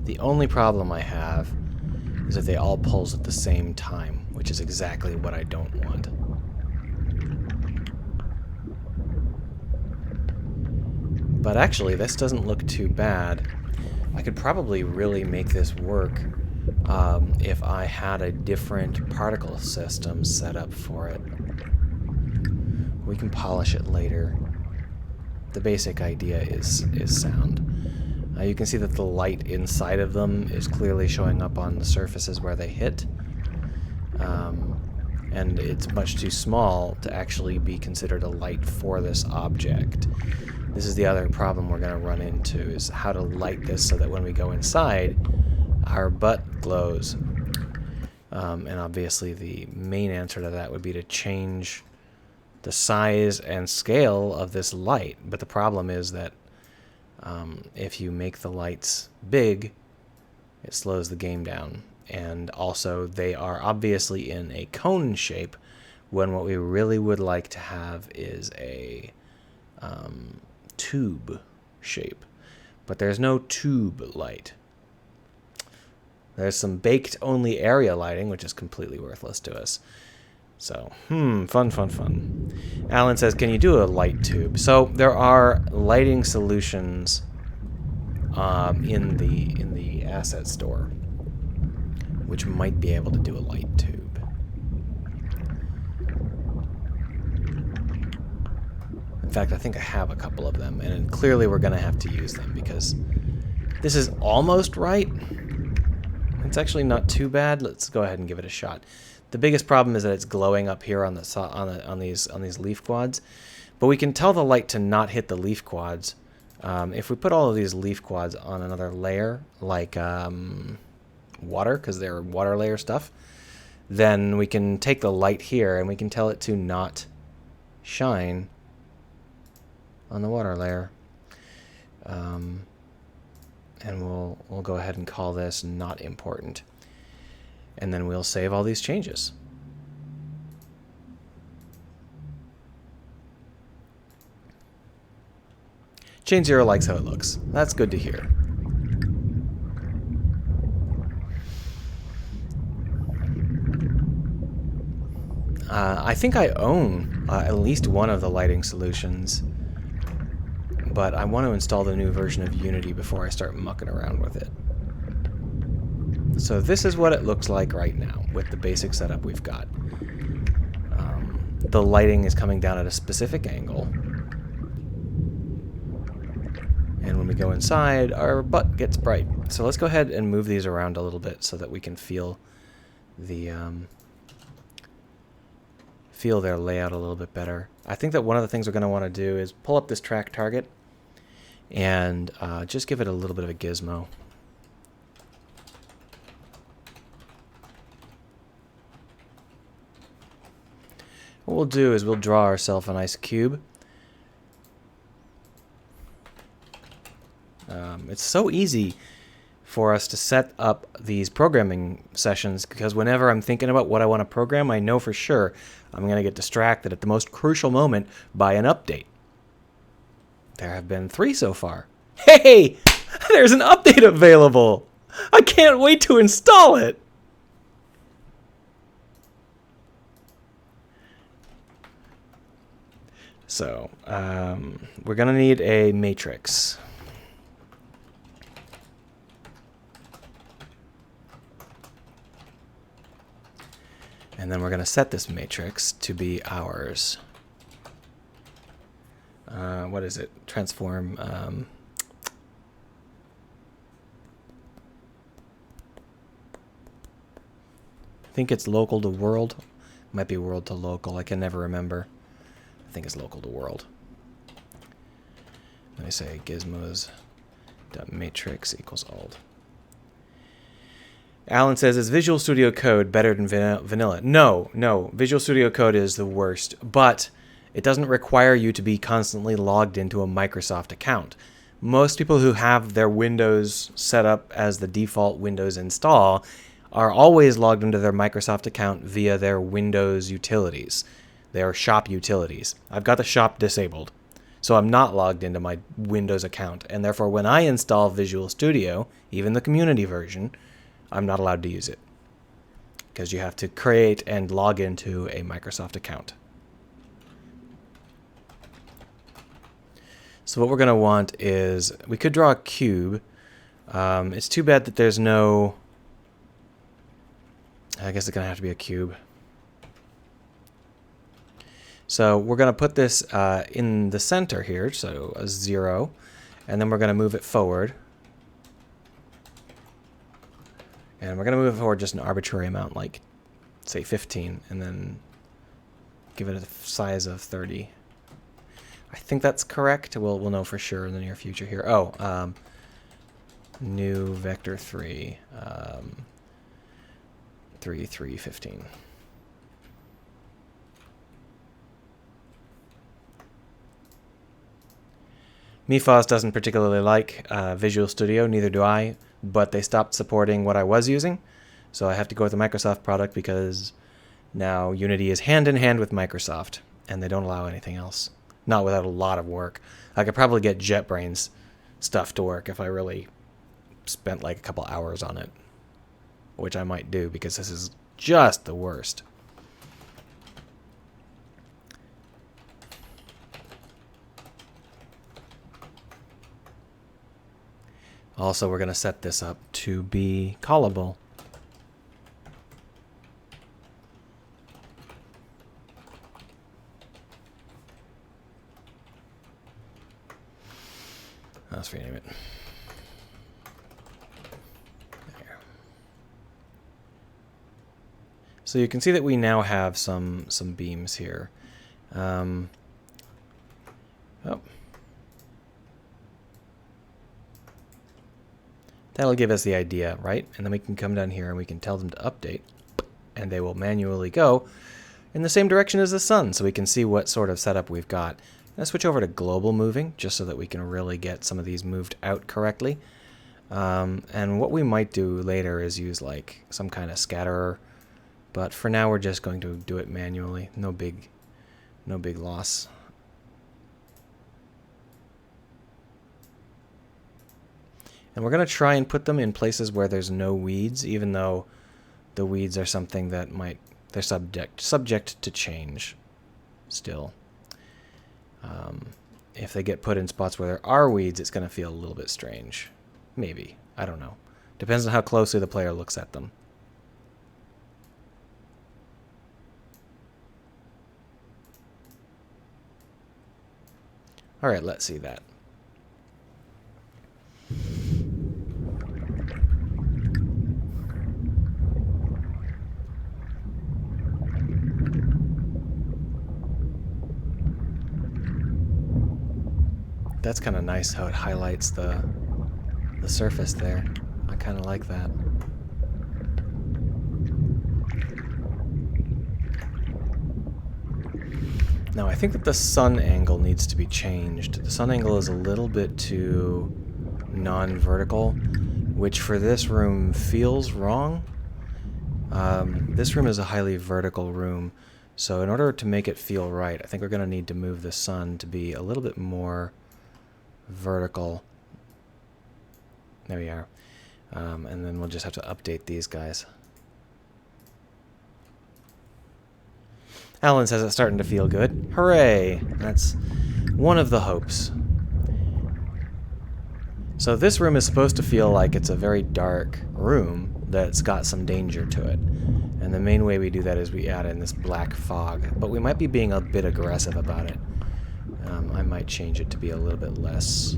Speaker 1: The only problem I have is that they all pulse at the same time, which is exactly what I don't want. But actually, this doesn't look too bad. I could probably really make this work if I had a different particle system set up for it. We can polish it later. The basic idea is sound. You can see that the light inside of them is clearly showing up on the surfaces where they hit. And it's much too small to actually be considered a light for this object. This is the other problem we're going to run into, is how to light this so that when we go inside, our butt glows. And obviously the main answer to that would be to change the size and scale of this light. But the problem is that if you make the lights big, it slows the game down. And also, they are obviously in a cone shape, when what we really would like to have is a tube shape. But there's no tube light. There's some baked-only area lighting, which is completely worthless to us. So, fun. Alan says, can you do a light tube? So, there are lighting solutions in the asset store, which might be able to do a light tube. In fact, I think I have a couple of them, and clearly we're going to have to use them, because this is almost right. It's actually not too bad. Let's go ahead and give it a shot. The biggest problem is that it's glowing up here on these leaf quads, but we can tell the light to not hit the leaf quads. If we put all of these leaf quads on another layer, like water, because they're water layer stuff, then we can take the light here and we can tell it to not shine on the water layer. And we'll go ahead and call this not important. And then we'll save all these changes. Chain 0 likes how it looks. That's good to hear. I think I own at least one of the lighting solutions, but I want to install the new version of Unity before I start mucking around with it. So this is what it looks like right now with the basic setup we've got. The lighting is coming down at a specific angle. And when we go inside, our butt gets bright. So let's go ahead and move these around a little bit so that we can feel the feel their layout a little bit better. I think that one of the things we're going to want to do is pull up this track target and just give it a little bit of a gizmo. What we'll do is we'll draw ourselves a nice cube. It's so easy for us to set up these programming sessions because whenever I'm thinking about what I want to program, I know for sure I'm going to get distracted at the most crucial moment by an update. There have been 3 so far. Hey! There's an update available! I can't wait to install it! So, we're going to need a matrix. And then we're going to set this matrix to be ours. What is it? Transform. I think it's local to world. Might be world to local. I can never remember. I think it's local to world. Let me say gizmos.matrix equals old. Alan says, is Visual Studio Code better than vanilla? No. Visual Studio Code is the worst, but it doesn't require you to be constantly logged into a Microsoft account. Most people who have their Windows set up as the default Windows install are always logged into their Microsoft account via their Windows utilities, their shop utilities. I've got the shop disabled, so I'm not logged into my Windows account, and therefore when I install Visual Studio, even the community version, I'm not allowed to use it because you have to create and log into a Microsoft account. So what we're going to want is, we could draw a cube. It's too bad that there's no, I guess it's going to have to be a cube. So we're going to put this in the center here, so a 0, and then we're going to move it forward. And we're going to move it forward just an arbitrary amount, like, say, 15, and then give it a size of 30. I think that's correct. We'll know for sure in the near future here. Oh, new vector 3, 3, 3, 15. MeFOS doesn't particularly like Visual Studio, neither do I, but they stopped supporting what I was using, so I have to go with the Microsoft product because now Unity is hand in hand with Microsoft, and they don't allow anything else. Not without a lot of work. I could probably get JetBrains stuff to work if I really spent like a couple hours on it, which I might do because this is just the worst. Also, we're going to set this up to be callable. Let's rename it. There. So you can see that we now have some beams here. Oh. That'll give us the idea, right? And then we can come down here and we can tell them to update. and they will manually go in the same direction as the sun, so we can see what sort of setup we've got. I'm going to switch over to global moving, just so that we can really get some of these moved out correctly. And what we might do later is use like some kind of scatterer, but for now we're just going to do it manually. No big loss. And we're going to try and put them in places where there's no weeds, even though the weeds are something that they're subject to change still. If they get put in spots where there are weeds, it's going to feel a little bit strange. Maybe. I don't know. Depends on how closely the player looks at them. Alright, let's see that. That's kind of nice how it highlights the surface there. I kind of like that. Now I think that the sun angle needs to be changed. The sun angle is a little bit too non-vertical, which for this room feels wrong. This room is a highly vertical room, so in order to make it feel right, I think we're going to need to move the sun to be a little bit more vertical. There we are. And then we'll just have to update these guys. Alan says it's starting to feel good. Hooray! That's one of the hopes. So this room is supposed to feel like it's a very dark room that's got some danger to it. And the main way we do that is we add in this black fog. But we might be being a bit aggressive about it. I might change it to be a little bit less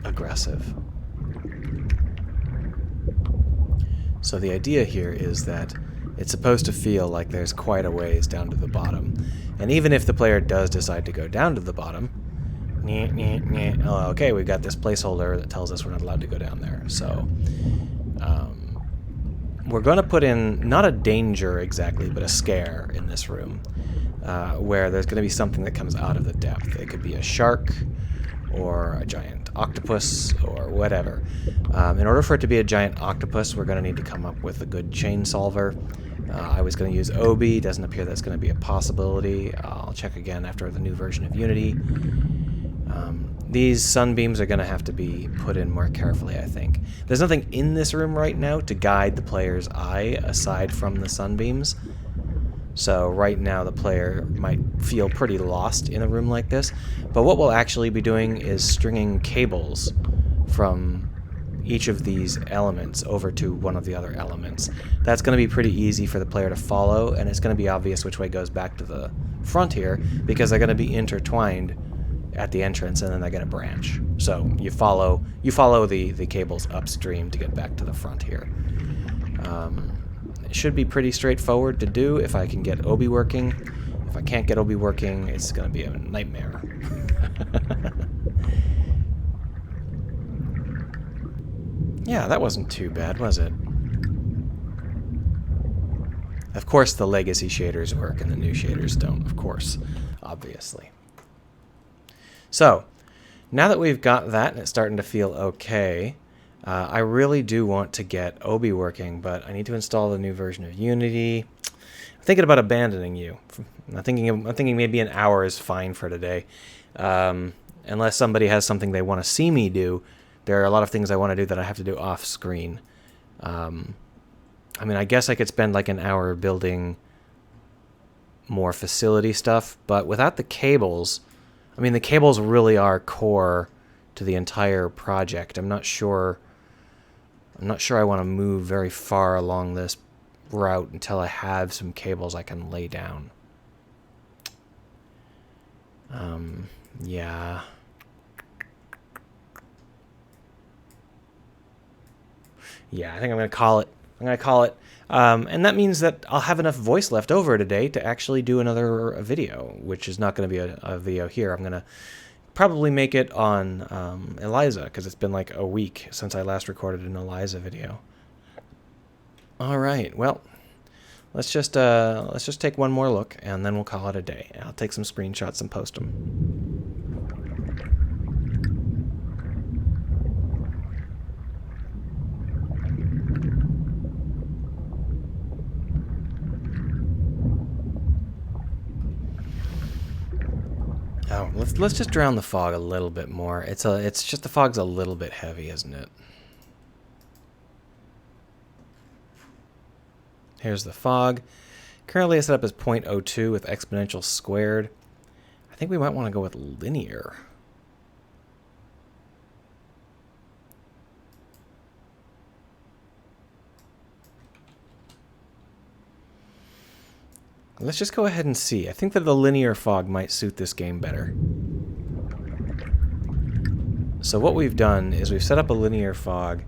Speaker 1: aggressive. So the idea here is that it's supposed to feel like there's quite a ways down to the bottom. And even if the player does decide to go down to the bottom, oh, okay, we've got this placeholder that tells us we're not allowed to go down there. So we're going to put in, not a danger exactly, but a scare in this room, where there's going to be something that comes out of the depth. It could be a shark, or a giant octopus, or whatever. In order for it to be a giant octopus, we're going to need to come up with a good chain solver. I was going to use Obi. Doesn't appear that's going to be a possibility. I'll check again after the new version of Unity. These sunbeams are going to have to be put in more carefully, I think. There's nothing in this room right now to guide the player's eye aside from the sunbeams. So right now the player might feel pretty lost in a room like this. But what we'll actually be doing is stringing cables from each of these elements over to one of the other elements. That's going to be pretty easy for the player to follow, and it's going to be obvious which way goes back to the front here, because they're going to be intertwined at the entrance, and then they're going to branch. So you follow the cables upstream to get back to the front here. It should be pretty straightforward to do if I can get Obi working. If I can't get Obi working, it's going to be a nightmare. Yeah, that wasn't too bad, was it? Of course the legacy shaders work and the new shaders don't, of course, obviously. So, now that we've got that and it's starting to feel okay, I really do want to get Obi working, but I need to install the new version of Unity. I'm thinking about abandoning you. I'm thinking maybe an hour is fine for today. Unless somebody has something they want to see me do, there are a lot of things I want to do that I have to do off screen. I mean, I guess I could spend like an hour building more facility stuff, but without the cables, I mean, the cables really are core to the entire project. I'm not sure I want to move very far along this route until I have some cables I can lay down. Yeah. Yeah, I think I'm going to call it. And that means that I'll have enough voice left over today to actually do another video, which is not going to be a video here. I'm going to probably make it on Eliza, because it's been like a week since I last recorded an Eliza video. All right, well, let's just take one more look, and then we'll call it a day. I'll take some screenshots and post them. Oh, let's just drown the fog a little bit more. It's just the fog's a little bit heavy, isn't it? Here's the fog. Currently it's set up as 0.02 with exponential squared. I think we might want to go with linear. Let's just go ahead and see. I think that the linear fog might suit this game better. So what we've done is we've set up a linear fog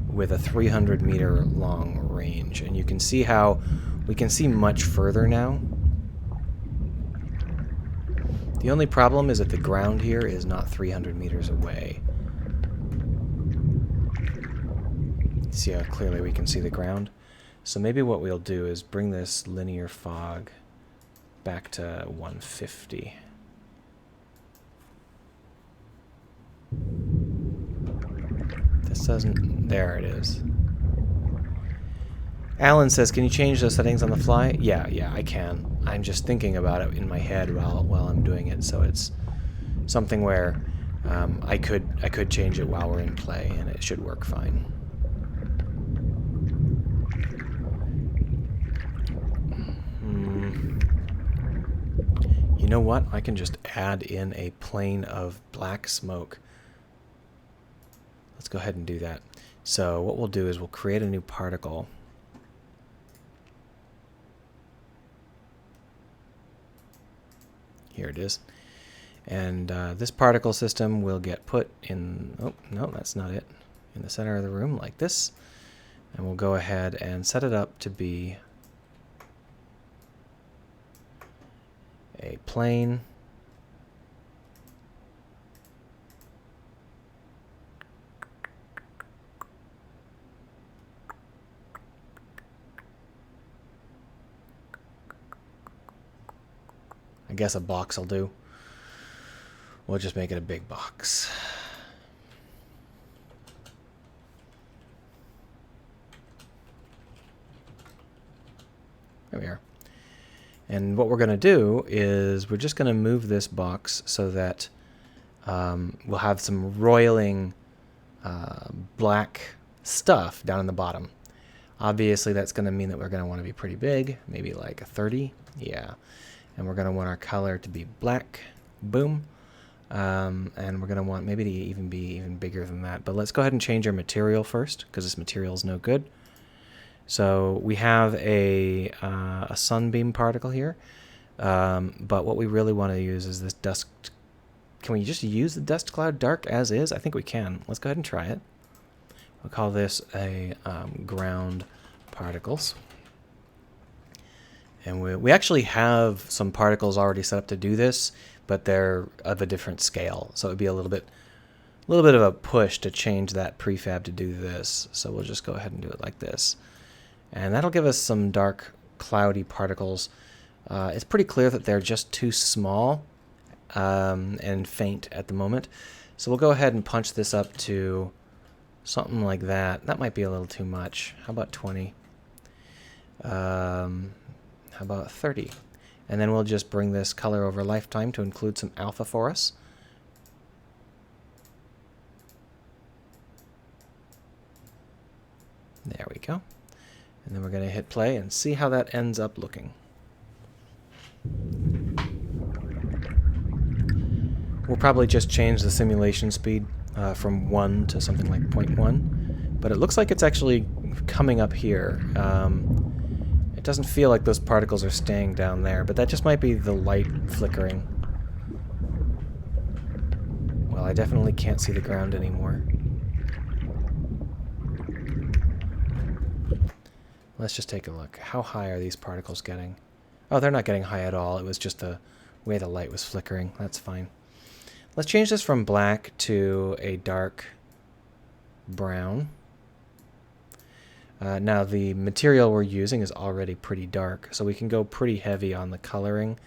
Speaker 1: with a 300 meter long range, and you can see how we can see much further now. The only problem is that the ground here is not 300 meters away. See how clearly we can see the ground? So maybe what we'll do is bring this linear fog back to 150. This doesn't... There it is. Alan says, can you change the settings on the fly? Yeah, I can. I'm just thinking about it in my head while I'm doing it, so it's something where I could change it while we're in play, and it should work fine. You know what? I can just add in a plane of black smoke. Let's go ahead and do that. So what we'll do is we'll create a new particle. Here it is. And this particle system will get put in... Oh, no, that's not it. In the center of the room like this. And we'll go ahead and set it up to be a plane. I guess a box will do. We'll just make it a big box. There we are. And what we're going to do is we're just going to move this box so that we'll have some roiling black stuff down in the bottom. Obviously, that's going to mean that we're going to want to be pretty big, maybe like a 30. Yeah. And we're going to want our color to be black. Boom. And we're going to want maybe to even be even bigger than that. But let's go ahead and change our material first, because this material is no good. So we have a sunbeam particle here. But what we really want to use is this dust. Can we just use the dust cloud dark as is? I think we can. Let's go ahead and try it. We'll call this a ground particles. And we actually have some particles already set up to do this, but they're of a different scale. So it would be a little bit of a push to change that prefab to do this. So we'll just go ahead and do it like this. And that'll give us some dark, cloudy particles. It's pretty clear that they're just too small and faint at the moment. So we'll go ahead and punch this up to something like that. That might be a little too much. How about 20? How about 30? And then we'll just bring this color over lifetime to include some alpha for us. There we go. And then we're going to hit play and see how that ends up looking. We'll probably just change the simulation speed from 1 to something like 0.1. But it looks like it's actually coming up here. It doesn't feel like those particles are staying down there, but that just might be the light flickering. Well, I definitely can't see the ground anymore. Let's just take a look. How high are these particles getting? Oh, they're not getting high at all. It was just the way the light was flickering. That's fine. Let's change this from black to a dark brown. Now the material we're using is already pretty dark, so we can go pretty heavy on the coloring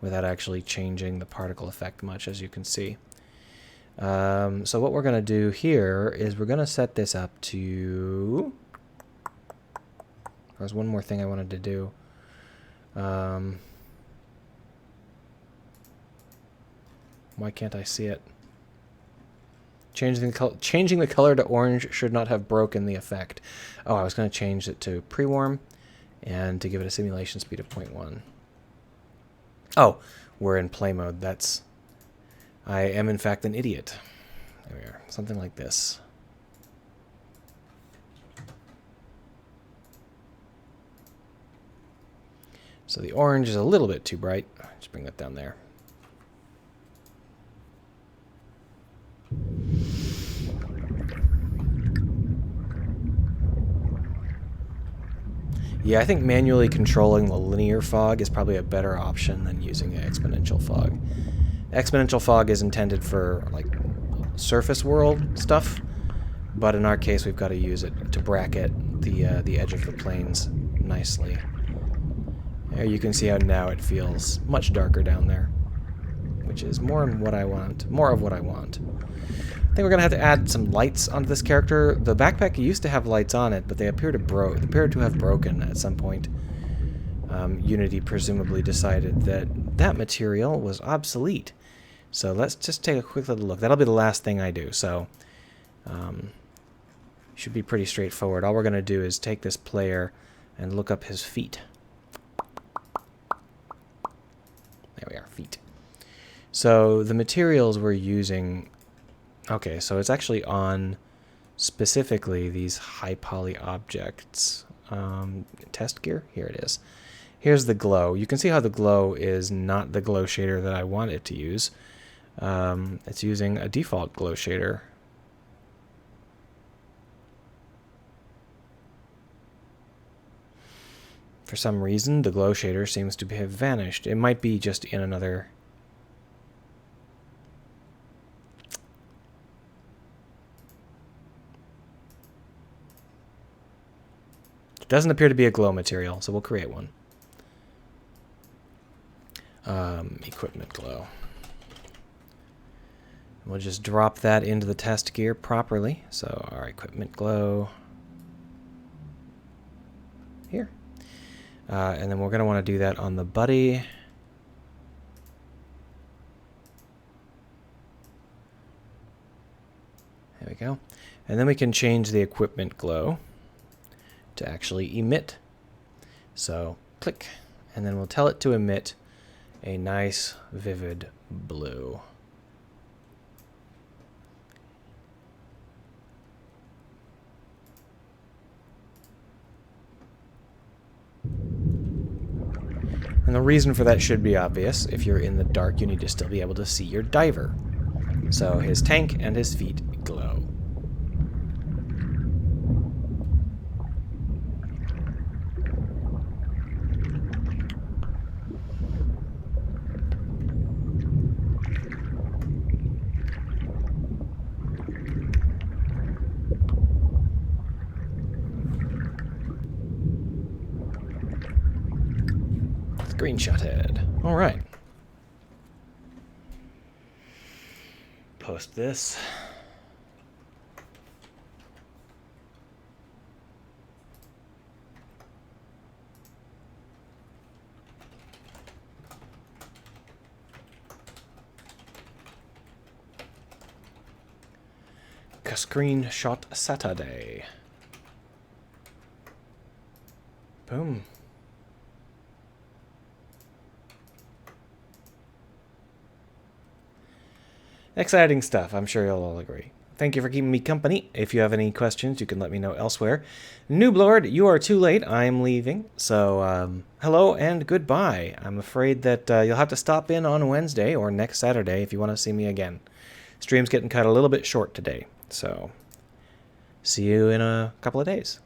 Speaker 1: without actually changing the particle effect much, as you can see. So what we're going to do here is we're going to set this up to... There's one more thing I wanted to do. Why can't I see it? Changing the color to orange should not have broken the effect. Oh, I was going to change it to pre-warm and to give it a simulation speed of 0.1. Oh, we're in play mode. I am in fact an idiot. There we are. Something like this. So the orange is a little bit too bright. Just bring that down there. Yeah, I think manually controlling the linear fog is probably a better option than using the exponential fog. Exponential fog is intended for like surface world stuff, but in our case we've got to use it to bracket the edge of the planes nicely. There you can see how now it feels much darker down there, which is more of what I want. I think we're going to have to add some lights onto this character. The backpack used to have lights on it, but they appear to have broken at some point. Unity presumably decided that material was obsolete. So let's just take a quick little look. That'll be the last thing I do. So should be pretty straightforward. All we're going to do is take this player and look up his feet. There we are, feet. So the materials we're using... Okay, so it's actually on specifically these high poly objects. Test gear? Here it is. Here's the glow. You can see how the glow is not the glow shader that I want it to use. It's using a default glow shader. For some reason, the glow shader seems to have vanished. It might be just in another... It doesn't appear to be a glow material, so we'll create one. Equipment glow. We'll just drop that into the test gear properly. So our equipment glow here. And then we're going to want to do that on the buddy. There we go. And then we can change the equipment glow to actually emit. So click, and then we'll tell it to emit a nice vivid blue. And the reason for that should be obvious. If you're in the dark, you need to still be able to see your diver. So his tank and his feet glow. Screenshotted. All right. Post this. Screenshot Saturday. Boom. Exciting stuff, I'm sure you'll all agree. Thank you for keeping me company. If you have any questions, you can let me know elsewhere. Nooblord, you are too late. I'm leaving. So, hello and goodbye. I'm afraid that you'll have to stop in on Wednesday or next Saturday if you want to see me again. Stream's getting cut a little bit short today. So, see you in a couple of days.